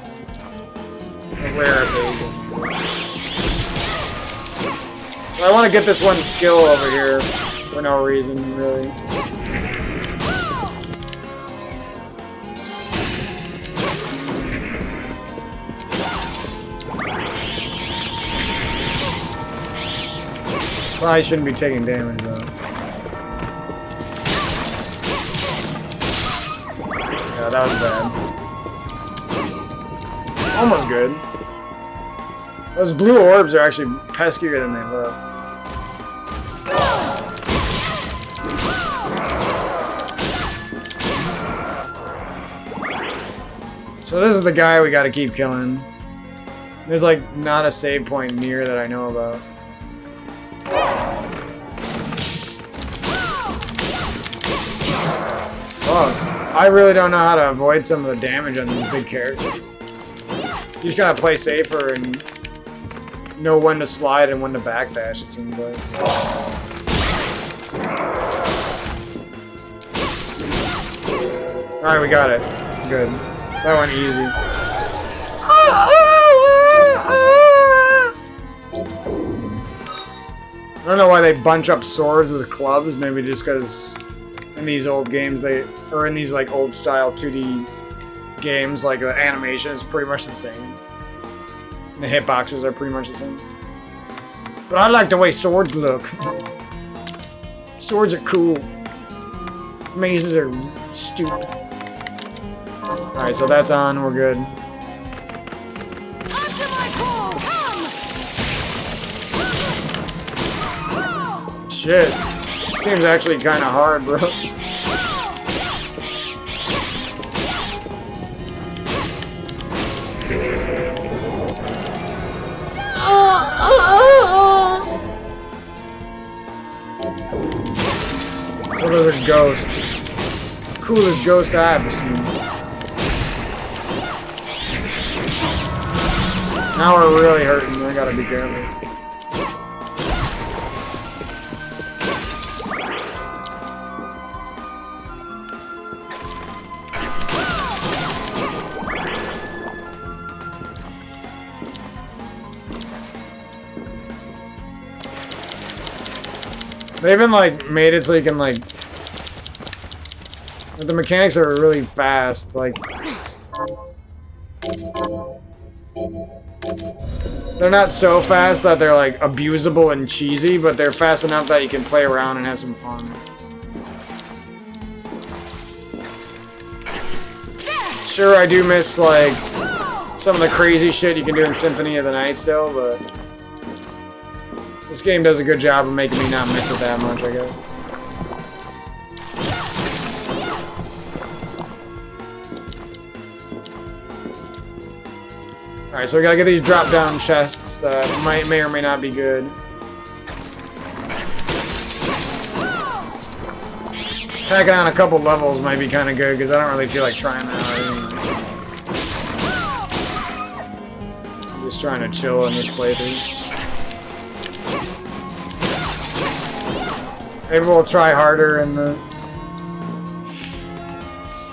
Rare occasion. So I want to get this one skill over here for no reason, really. Probably shouldn't be taking damage though. Yeah, that was bad. Almost good. Those blue orbs are actually peskier than they look. So this is the guy we gotta keep killing. There's like not a save point near that I know about. Fuck. I really don't know how to avoid some of the damage on these big characters. You just gotta play safer and know when to slide and when to backdash, it seems like. Alright, we got it. Good. That went easy. I don't know why they bunch up swords with clubs. Maybe just because in these old games or in these like old style 2D games, like the animation is pretty much the same. The hitboxes are pretty much the same. But I like the way swords look. Swords are cool. Mazes are stupid. Alright, so that's on. We're good. Shit. This game's actually kind of hard, bro. So those are ghosts. Coolest ghost I've ever seen. Now we're really hurting. I gotta be careful. They even like made it so you can like the mechanics are really fast, like they're not so fast that they're like abusable and cheesy, but they're fast enough that you can play around and have some fun. Sure, I do miss like some of the crazy shit you can do in Symphony of the Night still, but this game does a good job of making me not miss it that much, I guess. Alright, so we gotta get these drop-down chests that may or may not be good. Packing on a couple levels might be kind of good, because I don't really feel like trying that hard. I'm just trying to chill in this playthrough. Maybe we'll try harder in the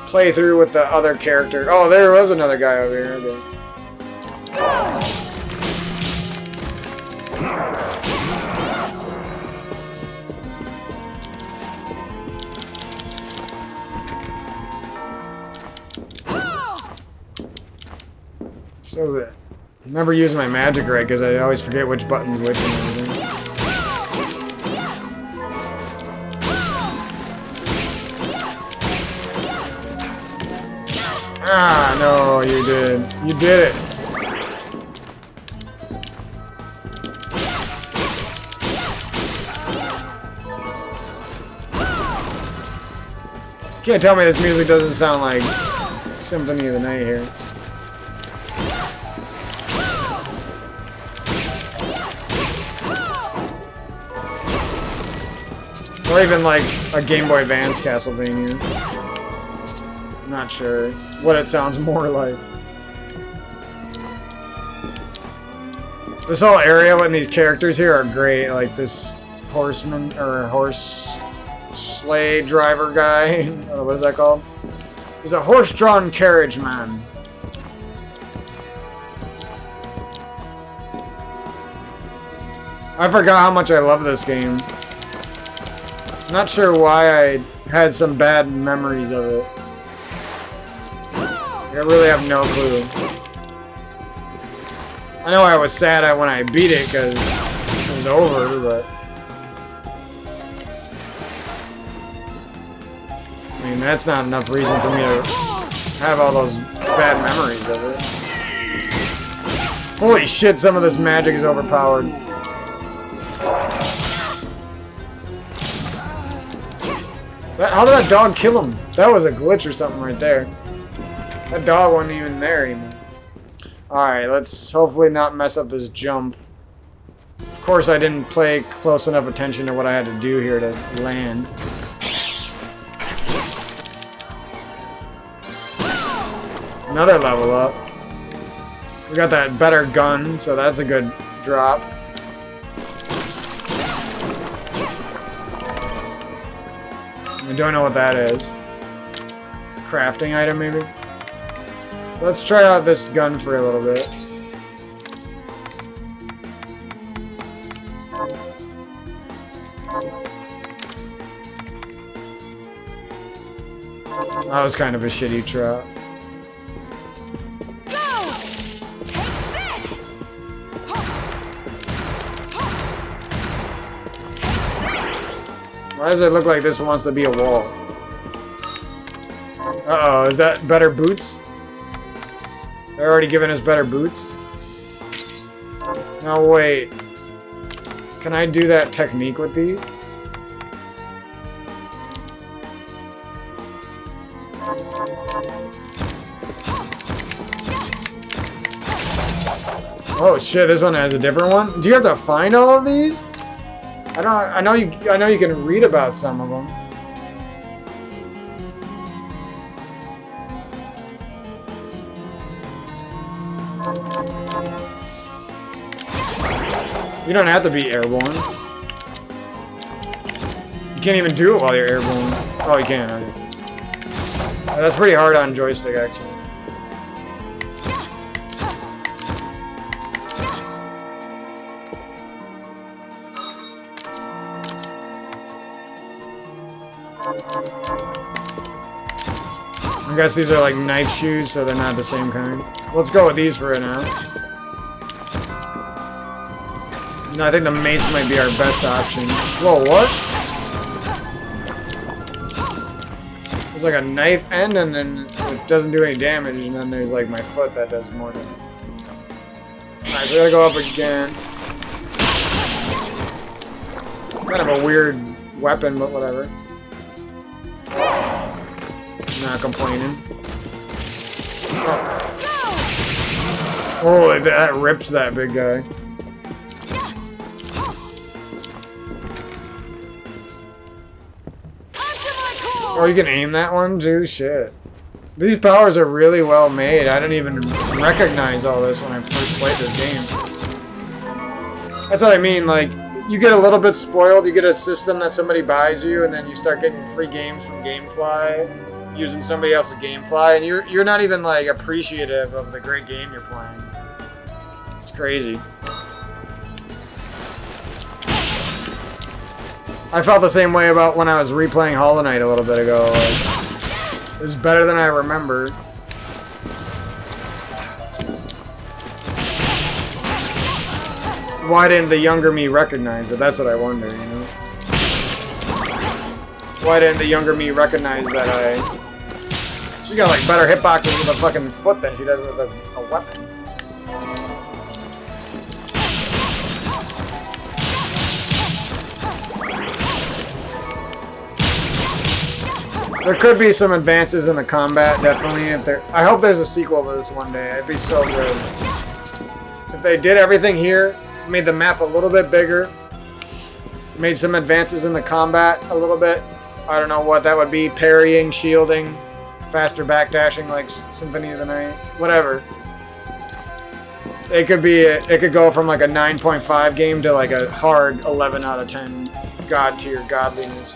playthrough with the other character. Oh, there was another guy over here. Okay. So good. I never use my magic right because I always forget which button's which and everything. Ah, no, you did. You did it. Can't tell me this music doesn't sound like Symphony of the Night here. Or even like a Game Boy Advance Castlevania. I'm not sure what it sounds more like. This whole area when these characters here are great. Like this horseman or horse sleigh driver guy. What is that called? He's a horse-drawn carriage man. I forgot how much I love this game. Not sure why I had some bad memories of it. I really have no clue. I know I was sad when I beat it because it was over, but I mean, that's not enough reason for me to have all those bad memories of it. Holy shit, some of this magic is overpowered. How did that dog kill him? That was a glitch or something right there. That dog wasn't even there anymore. Alright, let's hopefully not mess up this jump. Of course, I didn't pay close enough attention to what I had to do here to land. Another level up. We got that better gun, so that's a good drop. I don't know what that is. Crafting item, maybe? Let's try out this gun for a little bit. That was kind of a shitty trap. Why does it look like this wants to be a wall? Uh-oh, is that better boots? They're already giving us better boots? No, wait. Can I do that technique with these? Oh shit, this one has a different one? Do you have to find all of these? I know you can read about some of them. You don't have to be airborne. You can't even do it while you're airborne. Oh, you can. Okay. That's pretty hard on joystick, actually. I guess these are like knife shoes, so they're not the same kind. Let's go with these for right now. No, I think the mace might be our best option. Whoa, what? There's like a knife end, and then it doesn't do any damage, and then there's like my foot that does more damage. Alright, so we gotta go up again. Kind of a weird weapon, but whatever. Not complaining. Oh, that rips that big guy. Oh, you can aim that one too? Shit. These powers are really well made. I didn't even recognize all this when I first played this game. That's what I mean, like, you get a little bit spoiled, you get a system that somebody buys you, and then you start getting free games from GameFly, using somebody else's GameFly, and you're not even, like, appreciative of the great game you're playing. It's crazy. I felt the same way about when I was replaying Hollow Knight a little bit ago. Like, it was better than I remembered. Why didn't the younger me recognize it? That's what I wonder, you know? Why didn't the younger me recognize that she got like better hitboxes with a fucking foot than she does with a weapon. There could be some advances in the combat, definitely. I hope there's a sequel to this one day. It'd be so good. If they did everything here, made the map a little bit bigger, made some advances in the combat a little bit. I don't know what that would be. Parrying, shielding, faster backdashing like Symphony of the Night. Whatever. It could go from like a 9.5 game to like a hard 11 out of 10 god tier godliness.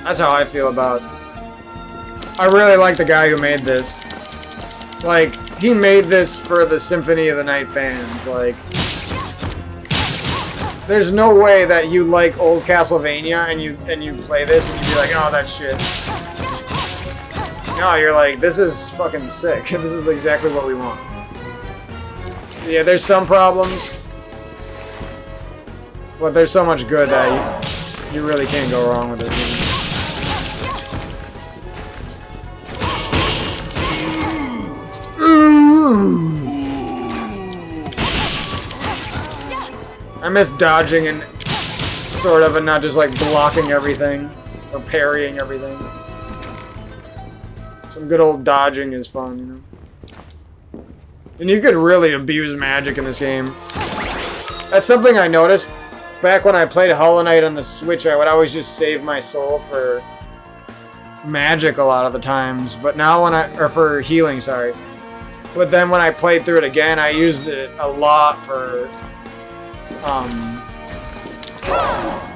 That's how I feel about it. I really like the guy who made this. Like, he made this for the Symphony of the Night fans. Like, there's no way that you like old Castlevania and you play this and you be like, oh, that's shit. No, you're like, this is fucking sick. This is exactly what we want. Yeah, there's some problems, but there's so much good that you really can't go wrong with it. I miss dodging and sort of, and not just like blocking everything or parrying everything. Some good old dodging is fun, you know. And you could really abuse magic in this game. That's something I noticed back when I played Hollow Knight on the Switch. I would always just save my soul for magic a lot of the times, but now or for healing, sorry. But then when I played through it again, I used it a lot for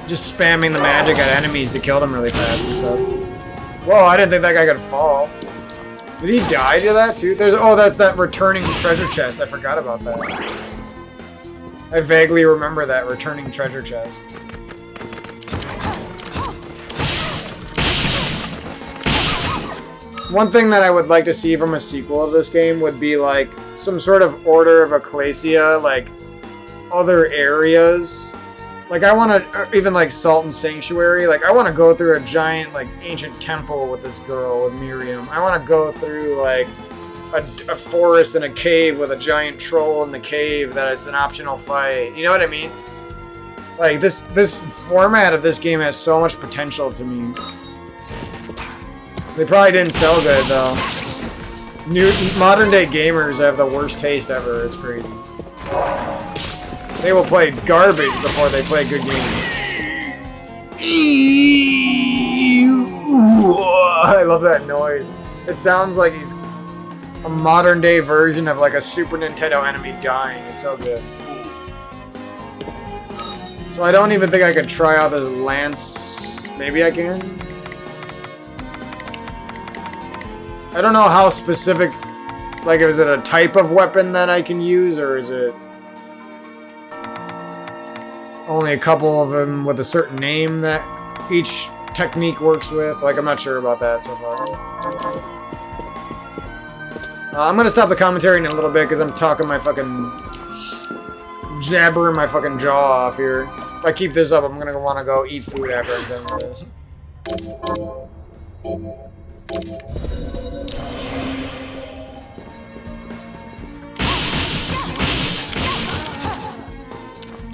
just spamming the magic at enemies to kill them really fast and stuff. Whoa, I didn't think that guy could fall. Did he die to that too? That's that returning treasure chest. I forgot about that. I vaguely remember that returning treasure chest. One thing that I would like to see from a sequel of this game would be like some sort of Order of Ecclesia, like other areas Like, I want to, even like Salt and Sanctuary, like, I want to go through a giant, like, ancient temple with this girl, with Miriam. I want to go through, like, a forest and a cave with a giant troll in the cave that it's an optional fight. You know what I mean? Like, this format of this game has so much potential to me. They probably didn't sell good, though. Modern day gamers have the worst taste ever. It's crazy. They will play garbage before they play good games. I love that noise. It sounds like he's a modern day version of like a Super Nintendo enemy dying. It's so good. So I don't even think I could try out this lance. Maybe I can. I don't know how specific. Like, is it a type of weapon that I can use, or is it only a couple of them with a certain name that each technique works with? Like, I'm not sure about that so far. I'm gonna stop the commentary in a little bit because I'm talking my fucking jabbering my fucking jaw off here. If I keep this up, I'm gonna want to go eat food after I'm done with this.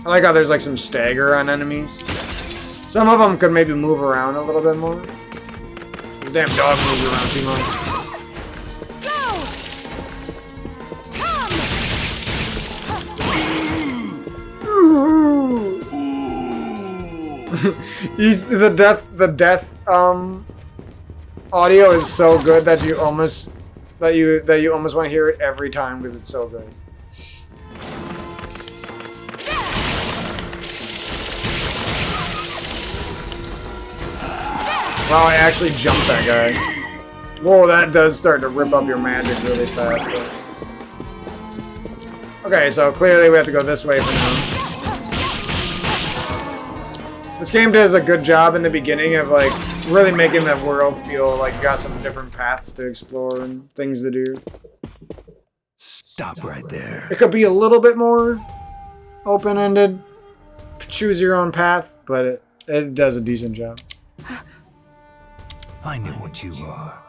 I like how there's like some stagger on enemies. Some of them could maybe move around a little bit more. This damn dog moves around too much. Go! Come! He's the death audio is so good that you almost want to hear it every time because it's so good. Wow, I actually jumped that guy. Whoa, that does start to rip up your magic really fast, though. Okay, so clearly we have to go this way for now. This game does a good job in the beginning of, like, really making the world feel like you got some different paths to explore and things to do. Stop right there. It could be a little bit more open-ended. Choose your own path, but it does a decent job. I know what you are.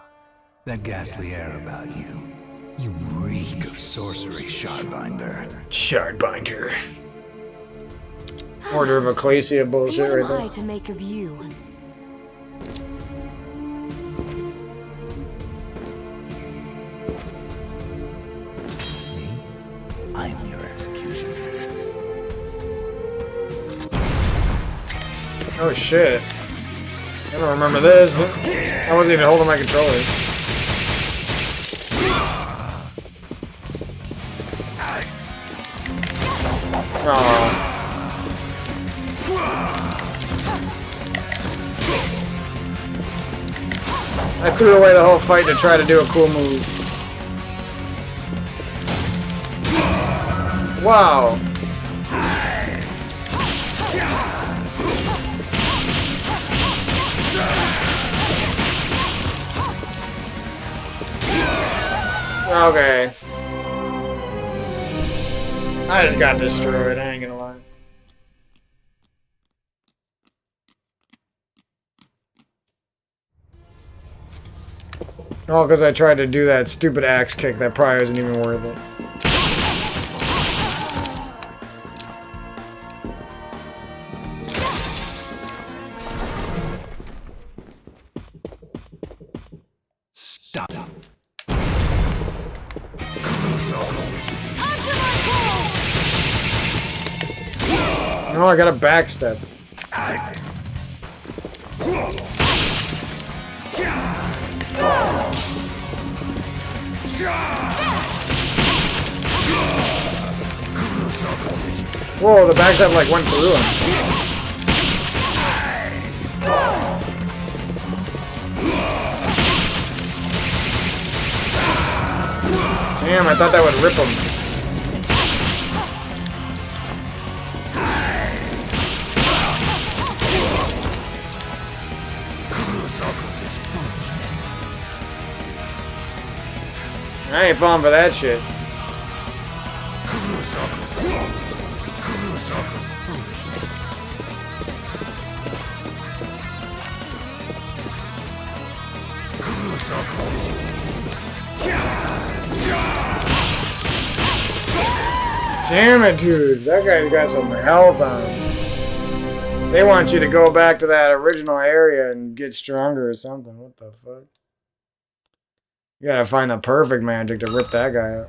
That ghastly air about you. You reek of sorcery, Shardbinder. Shardbinder. Order of Ecclesia bullshit What right am there. I to make of you? Me? I'm your executioner. Oh shit. I don't remember this. I wasn't even holding my controller. Oh. I threw away the whole fight to try to do a cool move. Wow. Okay. I just got destroyed, I ain't gonna lie. Oh, because I tried to do that stupid axe kick that probably isn't even worth it. Stop. Oh, I got a backstep. Whoa, the backstep like went through him. Damn, I thought that would rip him. I ain't falling for that shit. Damn it, dude. That guy's got some health on him. They want you to go back to that original area and get stronger or something. What the fuck? You gotta find the perfect magic to rip that guy up.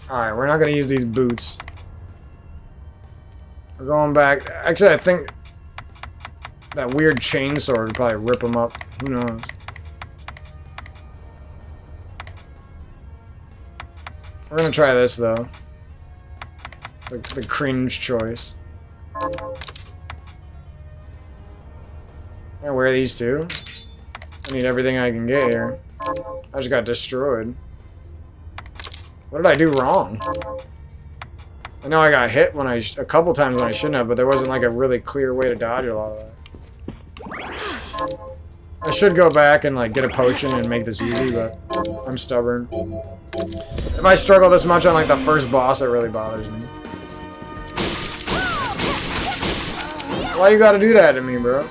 Alright, we're not gonna use these boots. We're going back. Actually, I think that weird chainsaw would probably rip him up. Who knows? We're gonna try this though. The cringe choice. I wear these two. I need everything I can get here. I just got destroyed. What did I do wrong? I know I got hit when a couple times when I shouldn't have, but there wasn't like a really clear way to dodge a lot of that. I should go back and like get a potion and make this easy, but I'm stubborn. If I struggle this much on like the first boss, it really bothers me. Why you gotta do that to me, bro?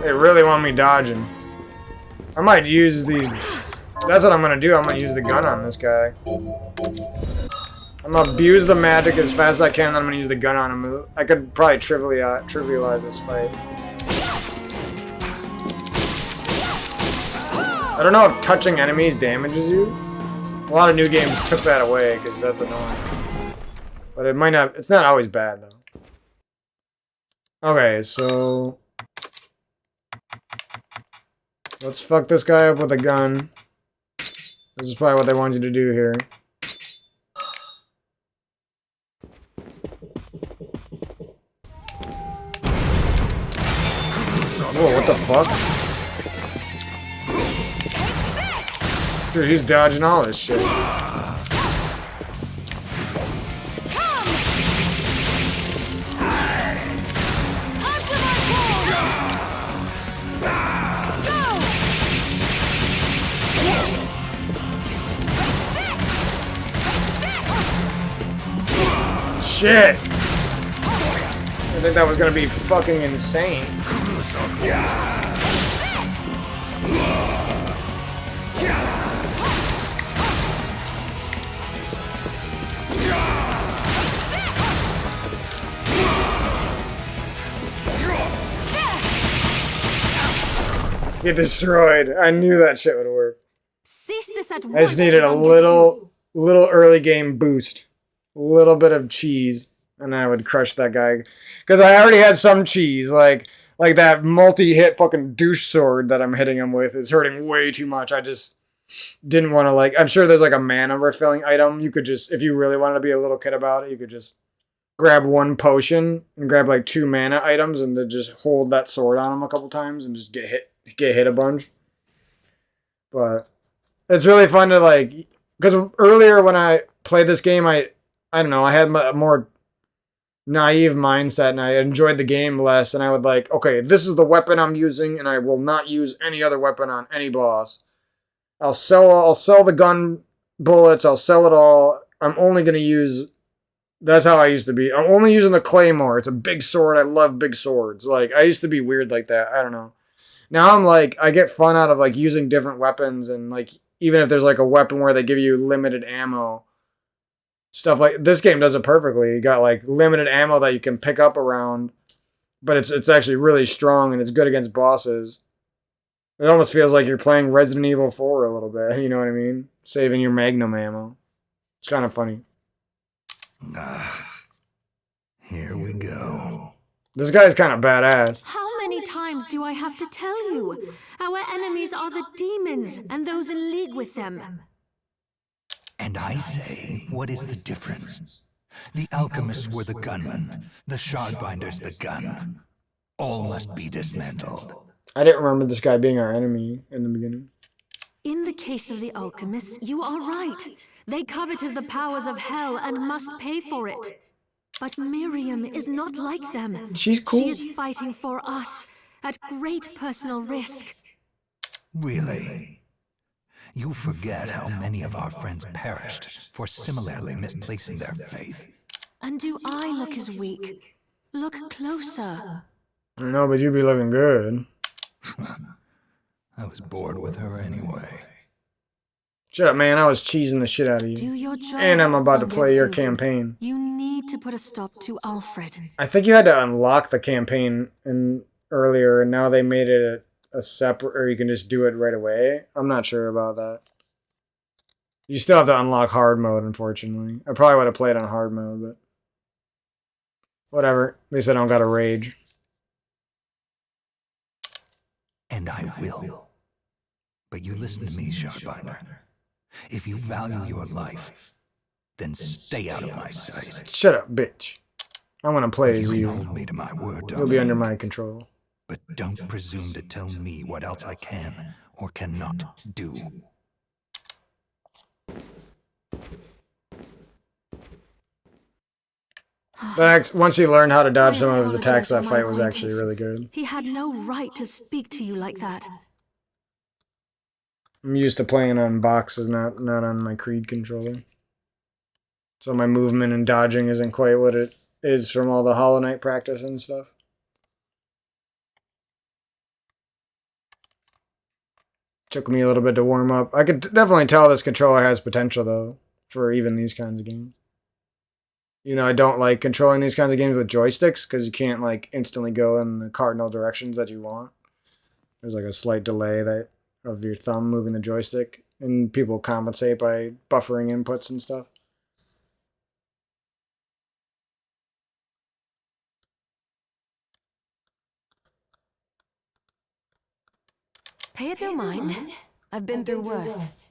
They really want me dodging. I might use these. That's what I'm gonna do. I'm gonna use the gun on this guy. I'm gonna abuse the magic as fast as I can, and then I'm gonna use the gun on him. I could probably trivialize this fight. I don't know if touching enemies damages you. A lot of new games took that away because that's annoying. But it might not. It's not always bad though. Okay, so let's fuck this guy up with a gun. This is probably what they want you to do here. Whoa, what the fuck? Dude, he's dodging all this shit. Shit! I think that was gonna be fucking insane. Get destroyed. I knew that shit would work. Cease this at I just needed a little early game boost. A little bit of cheese, and I would crush that guy. Because I already had some cheese, like that multi-hit fucking douche sword that I'm hitting him with is hurting way too much. I just didn't want to I'm sure there's like a mana refilling item. You could just, if you really wanted to be a little kid about it, you could just grab one potion and grab like 2 mana items and then just hold that sword on him a couple times and just get hit a bunch. But it's really fun to like, because earlier when I played this game, I don't know, I had a more naive mindset and I enjoyed the game less, and I would like, okay, this is the weapon I'm using and I will not use any other weapon on any boss. I'll sell the gun bullets, I'll sell it all. I'm only going to use, that's how I used to be. I'm only using the claymore. It's a big sword. I love big swords. Like, I used to be weird like that. I don't know. Now I'm like, I get fun out of like using different weapons, and like, even if there's like a weapon where they give you limited ammo, stuff like this game does it perfectly. You got like limited ammo that you can pick up around, but it's actually really strong and it's good against bosses. It almost feels like you're playing Resident Evil 4 a little bit, you know what I mean? Saving your magnum ammo. It's kind of funny. Here we go. This guy's kind of badass. How many times do I have to tell you? Our enemies are the demons and those in league with them. And I say, what is the difference? The alchemists were the gunmen, the shardbinders the gun. All must be dismantled. I didn't remember this guy being our enemy in the beginning. In the case of the alchemists, you are right. They coveted the powers of hell and must pay for it. But Miriam is not like them. She's cool. She is fighting for us at great personal risk. Really? You forget how many of our friends perished for similarly misplacing their faith. And do I look as weak? Look closer. I know, but you be looking good. I was bored with her anyway. Shut up, man. I was cheesing the shit out of Do you. your job. And I'm about to play your Zangetsu. campaign. You need to put a stop to Alfred. I think you had to unlock the campaign earlier, and now they made it a separate, or you can just do it right away. I'm not sure about that. You still have to unlock hard mode, unfortunately. I probably would have played on hard mode, but whatever. At least I don't gotta rage. And I will. But you listen to me, Shardbinder. If you value your life, then stay out of my sight. Shut up, bitch. I'm gonna play as You you. can hold me to my word, You'll be under Dominique, my control. but don't presume to tell me what else I can or cannot do. Once he learned how to dodge I some of his attacks, that apologize for my fight was actually really acquaintance. good. He had no right to speak to you like that. I'm used to playing on boxes, not on my Creed controller. So my movement and dodging isn't quite what it is from all the Hollow Knight practice and stuff. Took me a little bit to warm up. I could definitely tell this controller has potential, though, for even these kinds of games. You know, I don't like controlling these kinds of games with joysticks, because you can't, like, instantly go in the cardinal directions that you want. There's, like, a slight delay of your thumb moving the joystick, and people compensate by buffering inputs and stuff. Pay it no mind. I've been through worse.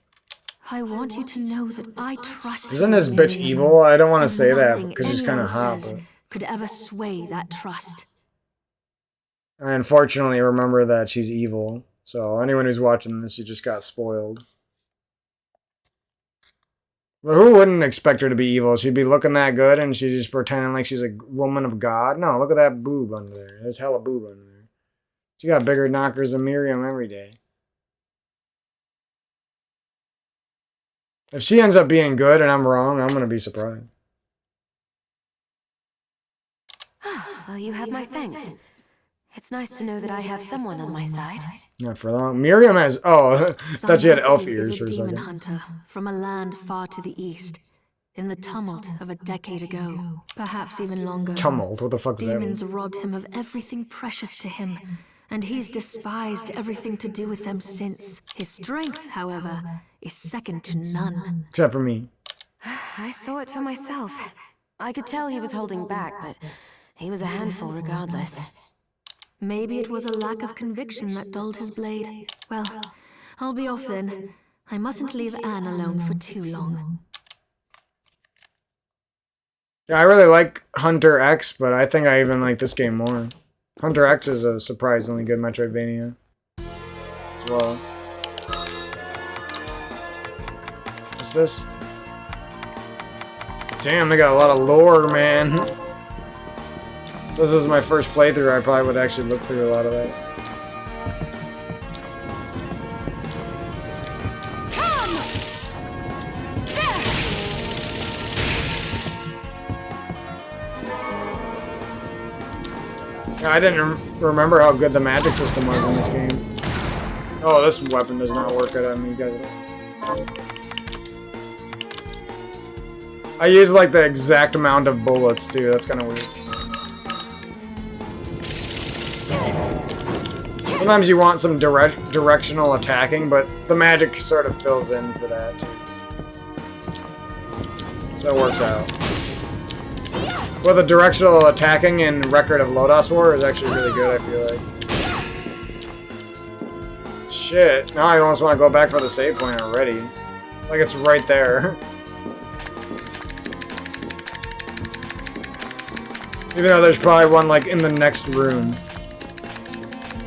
I want you to know that I trust you. Isn't this bitch evil? I don't want to say that Nothing because she's kind of anyone hot, says but could ever sway that trust. I unfortunately remember that she's evil. So anyone who's watching this, you just got spoiled. But who wouldn't expect her to be evil? She'd be looking that good and she's just pretending like she's a woman of God. No, look at that boob under there. There's hella boob under there. She got bigger knockers than Miriam every day. If she ends up being good and I'm wrong, I'm going to be surprised. Well, you have my thanks. It's nice to know that I have someone on my side. Not for long. Miriam has... Oh, I thought she had elf Zangetsu ears is for a a demon second. hunter from a land far to the east, in the tumult of a decade ago, perhaps even longer. Tumult? What the fuck is that? Demons robbed him of everything precious to him, and he's despised everything to do with them since. His strength, however, is second to none. Except for me. I saw it for myself. I could tell he was holding back, but he was a handful regardless. Maybe it was a lack of conviction that dulled his blade. Well, I'll be off then. I mustn't leave Anne alone for too long. Yeah, I really like Hunter X, but I think I even like this game more. Hunter X is a surprisingly good Metroidvania as well. What's this? Damn, they got a lot of lore, man. This is my first playthrough. I probably would actually look through a lot of that. Yeah, I didn't remember how good the magic system was in this game. Oh, this weapon does not work good on these guys at all. I use like the exact amount of bullets too. That's kind of weird. Sometimes you want some directional attacking, but the magic sort of fills in for that too. So it works out. Well, the directional attacking in Record of Lodoss War is actually really good, I feel like. Shit, now I almost want to go back for the save point already. Like it's right there. Even though there's probably one like in the next room.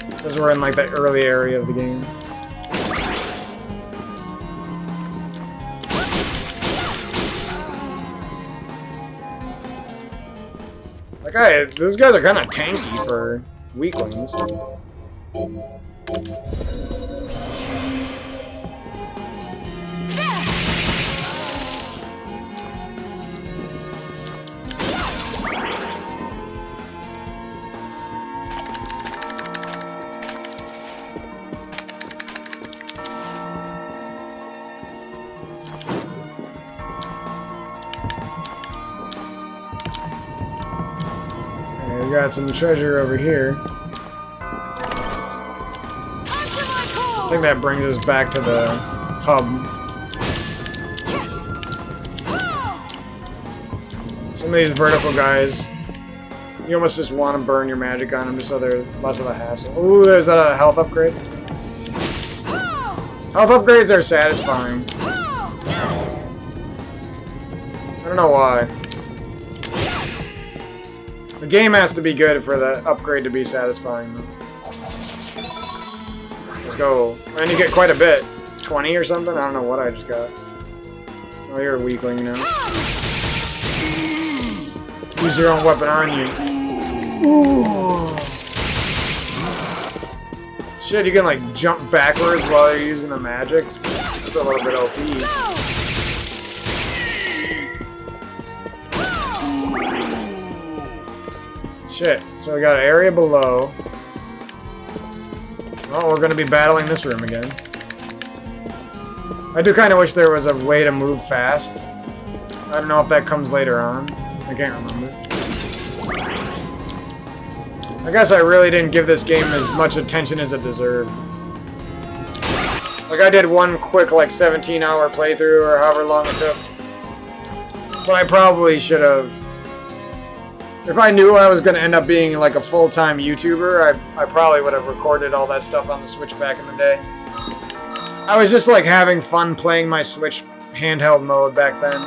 Because we're in like the early area of the game. Like, these guys are kind of tanky for weaklings. we got some treasure over here. I think that brings us back to the hub. Some of these vertical guys, you almost just want to burn your magic on them just so they're less of a hassle. Ooh, is that a health upgrade? Health upgrades are satisfying. I don't know why. The game has to be good for the upgrade to be satisfying, though. Let's go. And you get quite a bit. 20 or something? I don't know what I just got. Oh, you're a weakling now. Use your own weapon on you. Ooh. Shit, you can like jump backwards while you're using the magic. That's a little bit OP. Shit, so we got an area below. Oh, we're gonna be battling this room again. I do kind of wish there was a way to move fast. I don't know if that comes later on. I can't remember. I guess I really didn't give this game as much attention as it deserved. Like, I did one quick, like, 17-hour playthrough or however long it took. But I probably should have... If I knew I was going to end up being, like, a full-time YouTuber, I probably would have recorded all that stuff on the Switch back in the day. I was just, like, having fun playing my Switch handheld mode back then.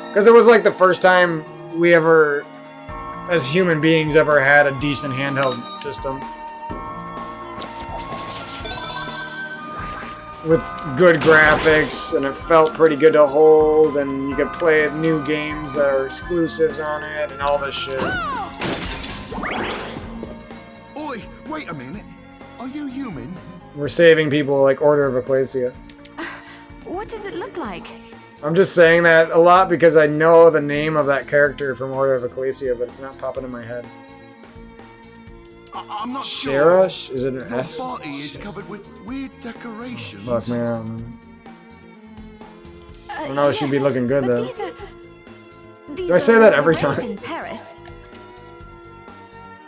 Because it was, like, the first time we ever, as human beings, ever had a decent handheld system. With good graphics, and it felt pretty good to hold, and you could play new games that are exclusives on it, and all this shit. Oi, wait a minute. Are you human? We're saving people like Order of Ecclesia. What does it look like? I'm just saying that a lot because I know the name of that character from Order of Ecclesia, but it's not popping in my head. I'm not Sarah? sure. Is it an Your S? body is covered with weird decorations. Fuck, man. I don't know, she'd be looking good, though. Do I say that every time? In Paris.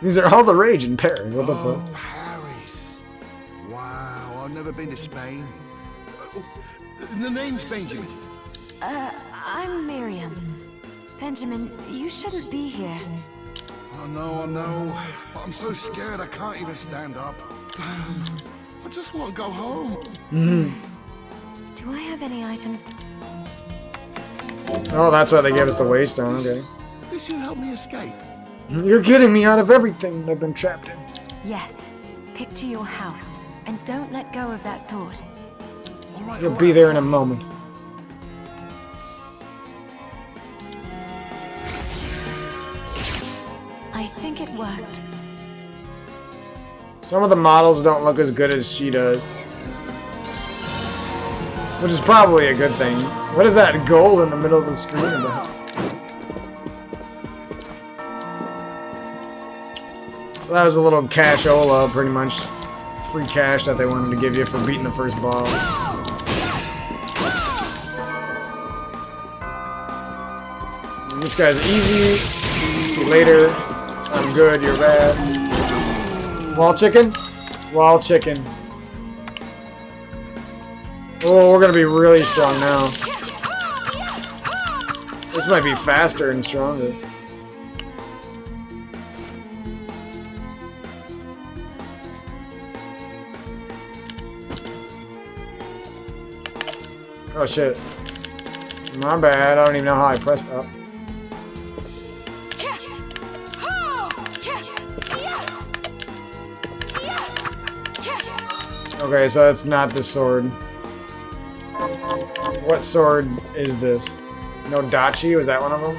These are all the rage in Paris. What the fuck? Paris. Wow, I've never been to Spain. The name's Benjamin. I'm Miriam. Benjamin, you shouldn't be here. I know. But I'm so scared I can't even stand up. Damn. I just want to go home. Do I have any items? Oh, that's why they gave us the Waystone, okay. This will help me escape. You're getting me out of everything I've been trapped in. Yes. Picture your house, and don't let go of that thought. All right, You'll be there in a moment. I think it worked. Some of the models don't look as good as she does. Which is probably a good thing. What is that gold in the middle of the screen about? So that was a little cashola, pretty much. Free cash that they wanted to give you for beating the first boss. And this guy's easy. See you later. I'm good, you're bad. Wall chicken? Wall chicken. Oh, we're gonna be really strong now. This might be faster and stronger. Oh shit. My bad, I don't even know how I pressed up. Okay, so that's not the sword. What sword is this? No Dachi? Was that one of them?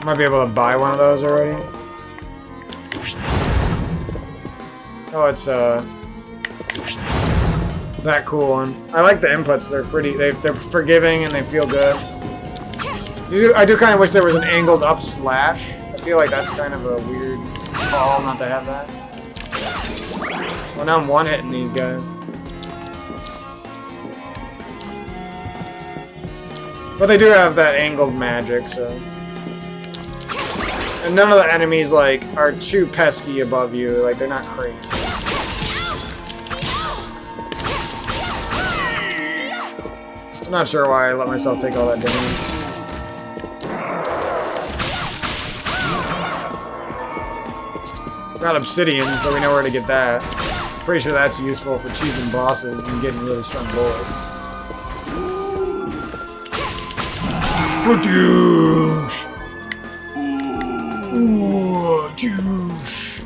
Might be able to buy one of those already. Oh, it's that cool one. I like the inputs. They're pretty. They're forgiving and they feel good. I do kind of wish there was an angled up slash. I feel like that's kind of a weird call not to have that. Well, now I'm one-hitting these guys. But they do have that angled magic, so. And none of the enemies, like, are too pesky above you. Like, they're not crazy. I'm not sure why I let myself take all that damage. Got obsidian, so we know where to get that. Pretty sure that's useful for cheesing bosses and getting really strong bullets. Douche! Ooh, douche!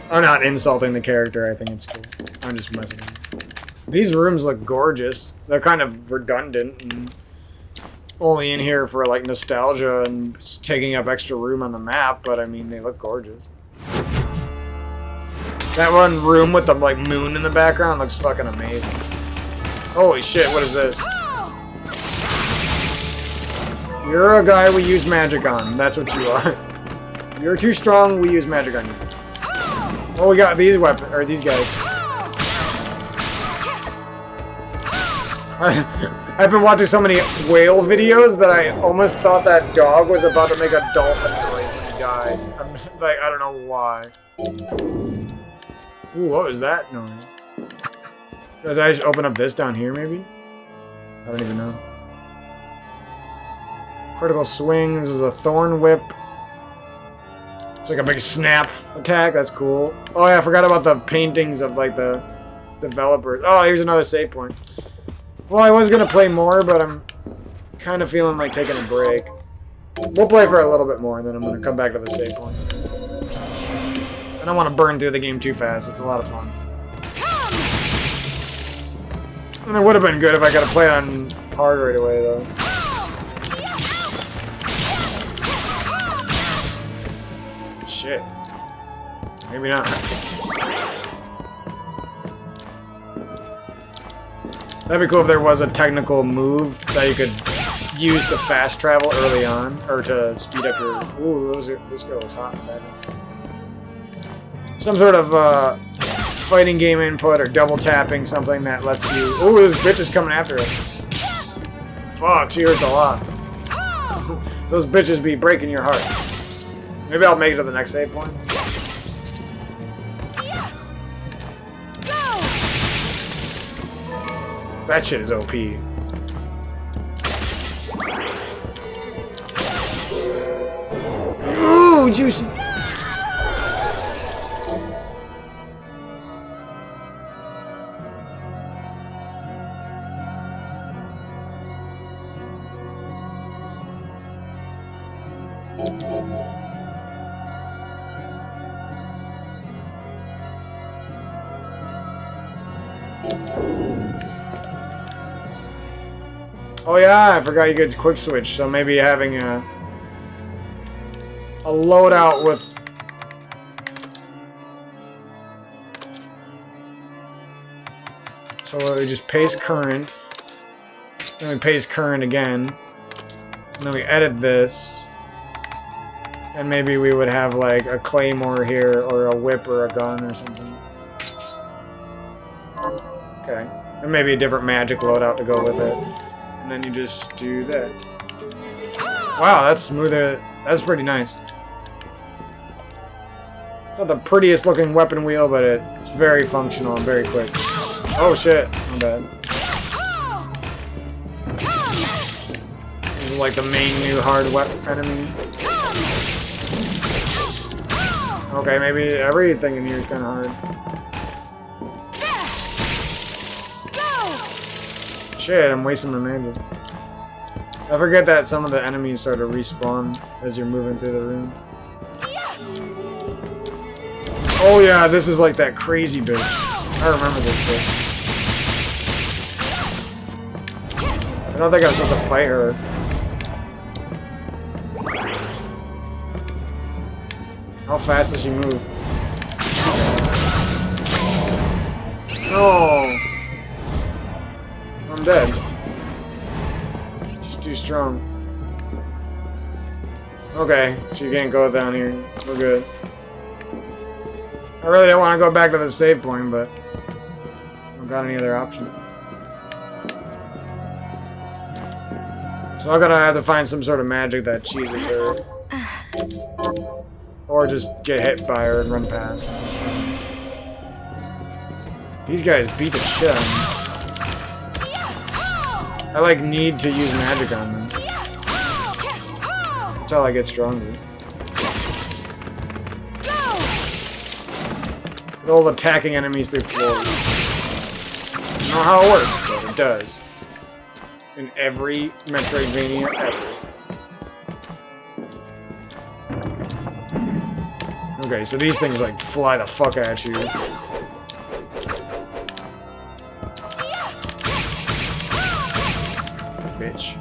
I'm not insulting the character, I think it's cool. I'm just messing with it. These rooms look gorgeous. They're kind of redundant and only in here for like nostalgia and taking up extra room on the map, but I mean, they look gorgeous. That one room with the like moon in the background looks fucking amazing. Holy shit, what is this? You're a guy we use magic on. That's what you are. You're too strong, we use magic on you. Oh, we got these weapons, or these guys. I've been watching so many whale videos that I almost thought that dog was about to make a dolphin noise when he died. I'm like, I don't know why. Ooh, what was that noise? Did I just open up this down here, maybe? I don't even know. Critical swing. This is a thorn whip. It's like a big snap attack. That's cool. Oh yeah, I forgot about the paintings of like the developers. Oh, here's another save point. Well, I was gonna play more, but I'm kind of feeling like taking a break. We'll play for a little bit more, and then I'm gonna come back to the save point. I don't want to burn through the game too fast. It's a lot of fun. And it would have been good if I could have played on hard right away, though. Shit. Maybe not. That'd be cool if there was a technical move that you could use to fast travel early on, or to speed up your... Ooh, this girl was hot in the back. Some sort of fighting game input or double tapping, something that lets you... Ooh, this bitch is coming after us. Fuck, she hurts a lot. Those bitches be breaking your heart. Maybe I'll make it to the next save point. That shit is OP. Ooh, juicy. Oh yeah, I forgot you could quick switch, so maybe having a loadout with... So we just paste current, then we paste current again, and then we edit this, and maybe we would have like a claymore here, or a whip, or a gun, or something. Okay, and maybe a different magic loadout to go with it. And then you just do that. Wow, that's smoother. That's pretty nice. It's not the prettiest looking weapon wheel, but it's very functional and very quick. Oh shit, my bad. This is like the main new hard enemy. Okay, maybe everything in here is kind of hard. Shit, I'm wasting my magic. I forget that some of the enemies sort of respawn as you're moving through the room. Oh yeah, this is like that crazy bitch. I remember this bitch. I don't think I was supposed to fight her. How fast does she move? No! I'm dead. She's too strong. Okay, she can't go down here. We're good. I really don't want to go back to the save point, but I don't got any other option. So I'm gonna have to find some sort of magic that cheeses her. Or just get hit by her and run past. These guys beat the shit out of me. I like need to use magic on them. That's how I get stronger. All attacking enemies through floors. I don't know how it works, but it does. In every Metroidvania ever. Okay, so these things like fly the fuck at you. Bitch.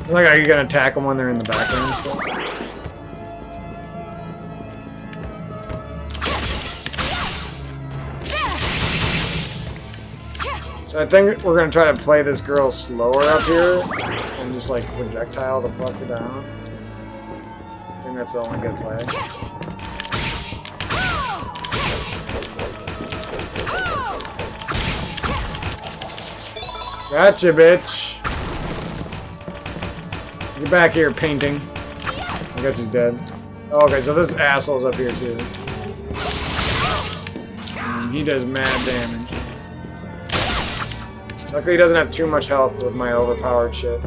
Like how you can attack them when they're in the background and stuff. So I think we're gonna try to play this girl slower up here and just like projectile the fuck down. I think that's the only good play. Gotcha, bitch. Get back here, painting. I guess he's dead. Oh, okay, so this asshole's up here too. And he does mad damage. Luckily he doesn't have too much health with my overpowered shit.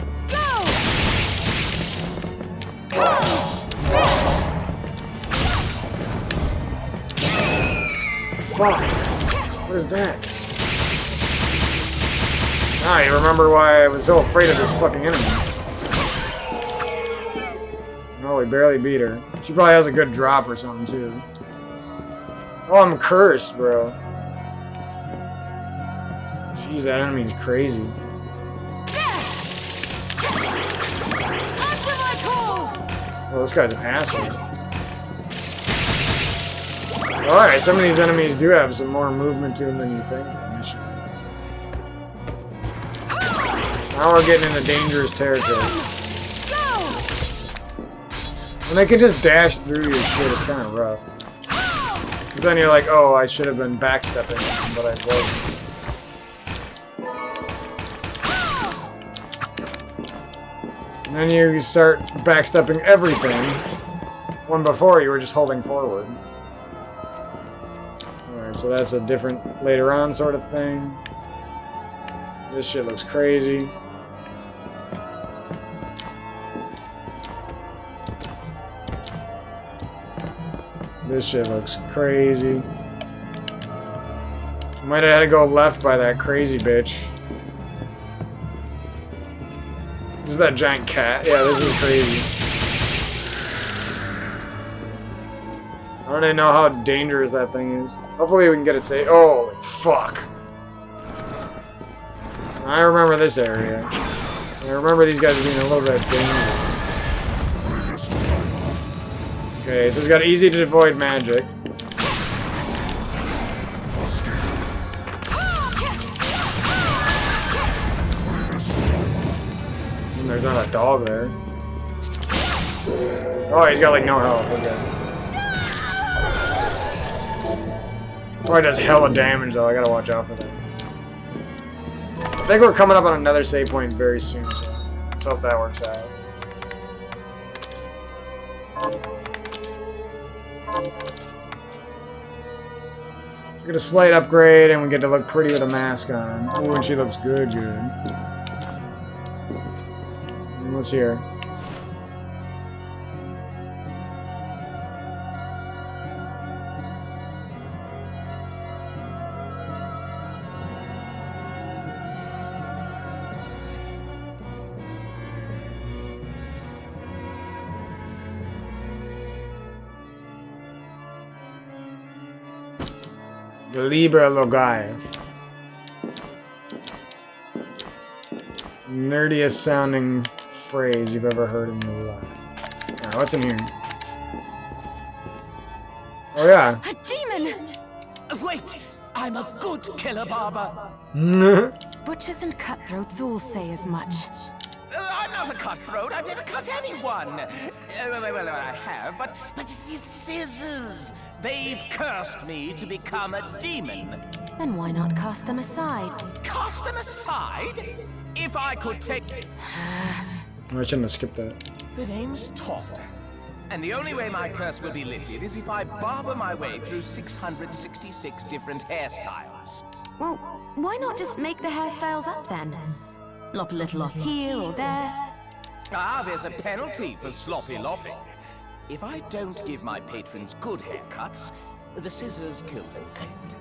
Fuck! What is that? Ah, you remember why I was so afraid of this fucking enemy. Oh, we barely beat her. She probably has a good drop or something, too. Oh, I'm cursed, bro. Jeez, that enemy's crazy. Well, this guy's an asshole. Alright, some of these enemies do have some more movement to them than you think initially. Now we're getting into dangerous territory. When they can just dash through your shit, it's kind of rough. Because then you're like, oh, I should have been backstepping, but I wasn't. And then you start backstepping everything, when before you were just holding forward. Alright, so that's a different later on sort of thing. This shit looks crazy. This shit looks crazy. Might have had to go left by that crazy bitch. This is that giant cat. Yeah, this is crazy. I don't even know how dangerous that thing is. Hopefully we can get it safe. Oh, fuck. I remember this area. I remember these guys being a little bit dangerous. Okay, so it's got easy to avoid magic. And there's not a dog there. Oh, he's got like no health. Okay. Probably does hella damage though. I gotta watch out for that. I think we're coming up on another save point very soon, so let's hope that works out. We get a slight upgrade, and we get to look pretty with a mask on. Ooh, and she looks good, good. And what's here? The Libra Logaeth. Nerdiest sounding phrase you've ever heard in your life. Alright, what's in here? Oh yeah. A demon! Wait! I'm a good killer, barber. Butchers and cutthroats all say as much. I'm not a cutthroat. I've never cut anyone. Well, I have, but it's these scissors. They've cursed me to become a demon. Then why not cast them aside? Cast them aside? If I could take... I shouldn't have skipped that. The name's Todd. And the only way my curse will be lifted is if I barber my way through 666 different hairstyles. Well, why not just make the hairstyles up then? Lop a little off here or there. Ah, there's a penalty for sloppy lopping. If I don't give my patrons good haircuts, the scissors kill them dead.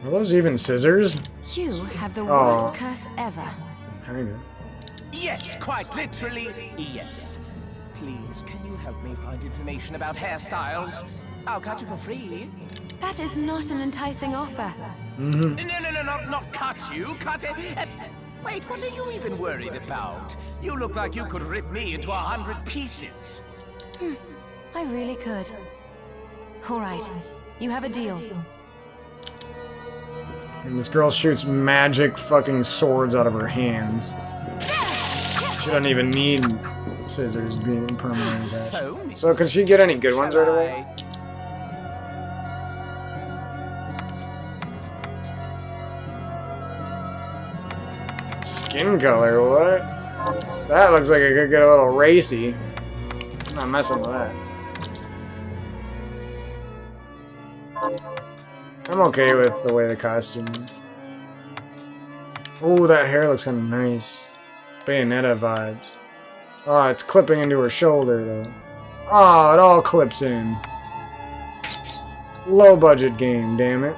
Are those even scissors? You have the worst curse ever. Kinda. Yes, quite literally, yes. Please, can you help me find information about hairstyles? I'll cut you for free. That is not an enticing offer. No, not cut you, cut it. Wait, what are you even worried about? You look like you could rip me into 100 pieces. I really could. All right, you have a deal. And this girl shoots magic fucking swords out of her hands. She doesn't even need scissors being permanent. So can she get any good ones right away? Skin color, what? That looks like it could get a little racy. I'm not messing with that. I'm okay with the way the costume is. Oh, that hair looks kind of nice. Bayonetta vibes. Oh, it's clipping into her shoulder, though. Oh, it all clips in. Low budget game, damn it.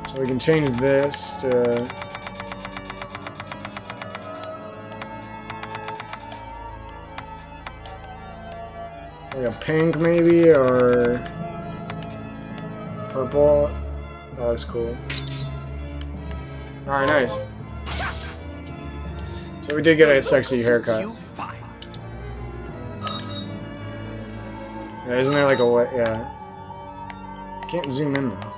So we can change this to... like a pink, maybe, or... purple. That looks cool. Alright, nice. So we did get a sexy haircut. Yeah, isn't there like a way? Yeah. Can't zoom in though.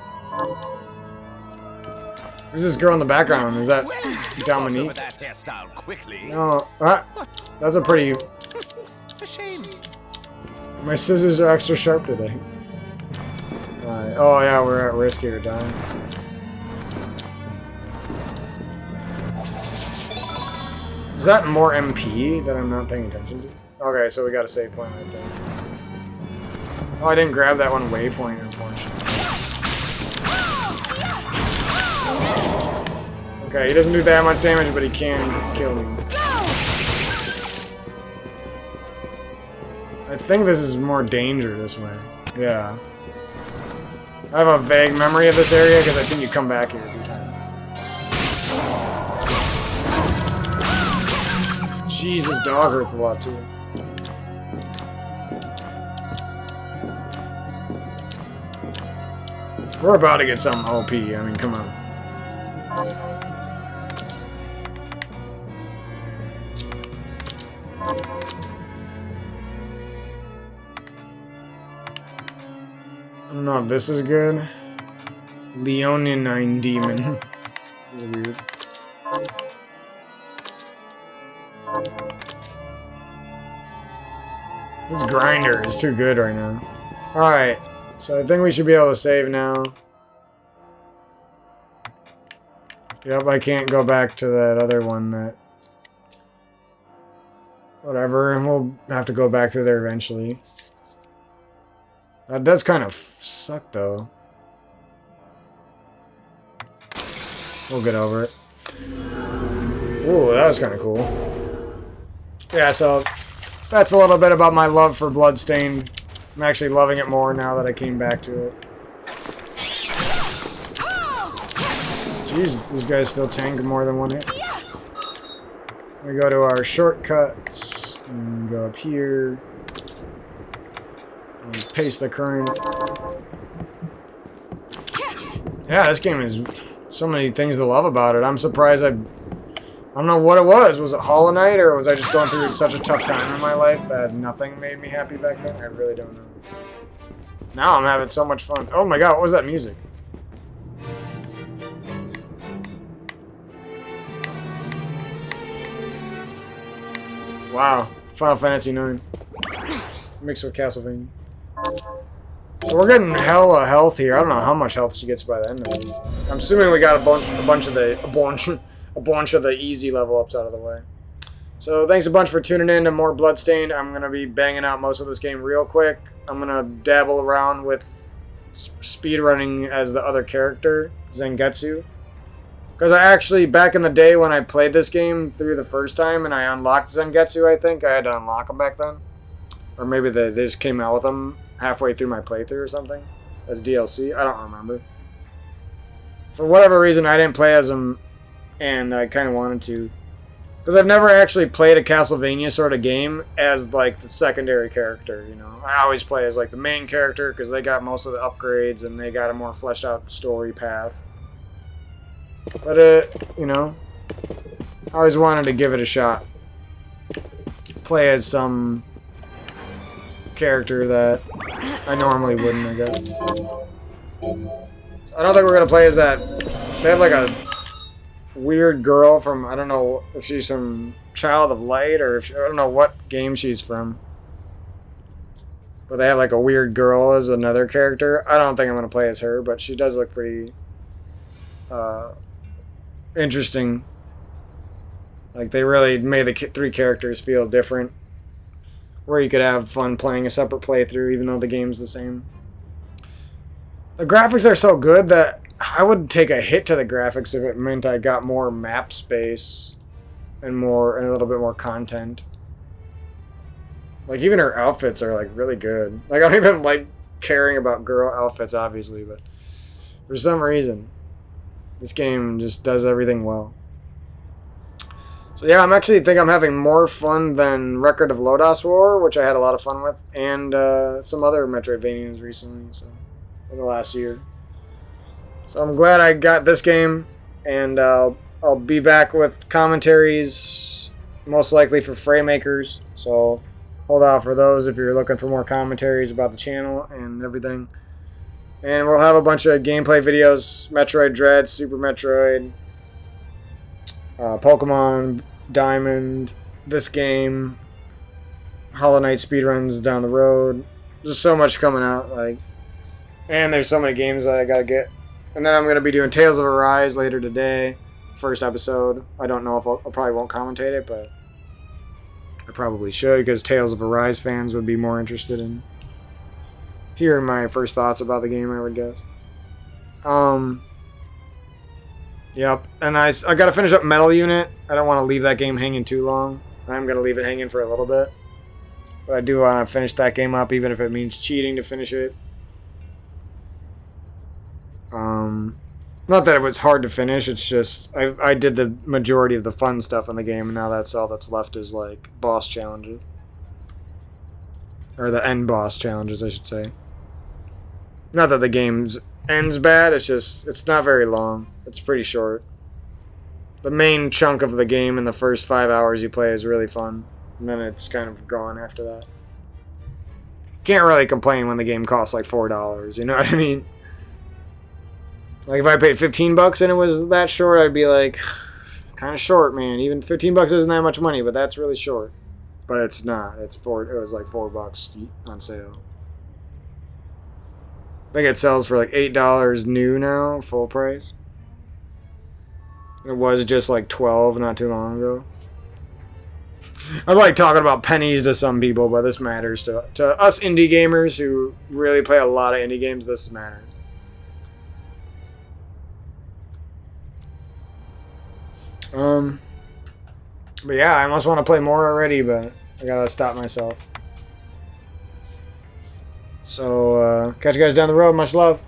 Who's this girl in the background? Is that Dominique? No, that's a pretty... A shame. My scissors are extra sharp today. Alright. Oh yeah, we're at risk here, dying. Is that more MP that I'm not paying attention to? Okay, so we got a save point right there. Oh, I didn't grab that one waypoint, unfortunately. Okay, he doesn't do that much damage, but he can kill me. I think this is more danger this way. Yeah. I have a vague memory of this area because I think you come back here every time. Jeez, this dog hurts a lot too. We're about to get something OP. I mean, come on. I don't know if this is good. Leonine Demon. This is weird. This grinder is too good right now. Alright, so I think we should be able to save now. Yep, I can't go back to that other one that... whatever, and we'll have to go back to there eventually. That does kind of suck, though. We'll get over it. Ooh, that was kind of cool. Yeah, so that's a little bit about my love for Bloodstained. I'm actually loving it more now that I came back to it. Jeez, these guys still tank more than one hit. We go to our shortcuts and go up here. And paste the current. Yeah, this game is so many things to love about it. I'm surprised I don't know what it was. Was it Hollow Knight, or was I just going through such a tough time in my life that nothing made me happy back then? I really don't know. Now I'm having so much fun. Oh my god, what was that music? Wow. Final Fantasy 9. Mixed with Castlevania. So we're getting hella health here. I don't know how much health she gets by the end of this. I'm assuming we got a bunch of the easy level ups out of the way. So thanks a bunch for tuning in to more Bloodstained. I'm gonna be banging out most of this game real quick. I'm gonna dabble around with speedrunning as the other character, Zangetsu. Because I actually, back in the day when I played this game through the first time and I unlocked Zangetsu, I think I had to unlock him back then. Or maybe they just came out with him halfway through my playthrough or something as DLC. I don't remember. For whatever reason, I didn't play as him, and I kind of wanted to. Because I've never actually played a Castlevania sort of game as, like, the secondary character, you know. I always play as, like, the main character because they got most of the upgrades and they got a more fleshed out story path. But, you know, I always wanted to give it a shot. Play as some character that I normally wouldn't, I guess. I don't think we're going to play as that. They have, like, a weird girl from, I don't know if she's from Child of Light or if she, I don't know what game she's from. But they have like a weird girl as another character. I don't think I'm going to play as her, but she does look pretty interesting. Like they really made the three characters feel different. Where you could have fun playing a separate playthrough even though the game's the same. The graphics are so good that I would take a hit to the graphics if it meant I got more map space and a little bit more content. Like even her outfits are like really good. Like I don't even like caring about girl outfits obviously, but for some reason this game just does everything well. So yeah, I'm actually think I'm having more fun than Record of Lodoss War, which I had a lot of fun with, and some other Metroidvanias recently, so in the last year. So I'm glad I got this game, and I'll be back with commentaries, most likely for Fraymakers. So hold out for those if you're looking for more commentaries about the channel and everything. And we'll have a bunch of gameplay videos, Metroid Dread, Super Metroid, Pokemon Diamond, this game, Hollow Knight speedruns down the road. There's so much coming out, like, and there's so many games that I gotta get. And then I'm going to be doing Tales of Arise later today. First episode. I don't know if I probably won't commentate it, but I probably should because Tales of Arise fans would be more interested in hearing my first thoughts about the game, I would guess. Yep. And I got to finish up Metal Unit. I don't want to leave that game hanging too long. I'm going to leave it hanging for a little bit. But I do want to finish that game up, even if it means cheating to finish it. Not that it was hard to finish, it's just I did the majority of the fun stuff in the game, and now that's all that's left is like boss challenges. Or the end boss challenges, I should say. Not that the game ends bad, it's just it's not very long. It's pretty short. The main chunk of the game in the first 5 hours you play is really fun, and then it's kind of gone after that. Can't really complain when the game costs like $4, you know what I mean? Like, if I paid $15 and it was that short, I'd be like, kind of short, man. Even $15 isn't that much money, but that's really short. But it's not. It was like $4 on sale. I think it sells for like $8 new now, full price. It was just like $12 not too long ago. I like talking about pennies to some people, but this matters to us indie gamers who really play a lot of indie games. This matters. But yeah, I almost want to play more already, but I gotta stop myself. So, catch you guys down the road. Much love.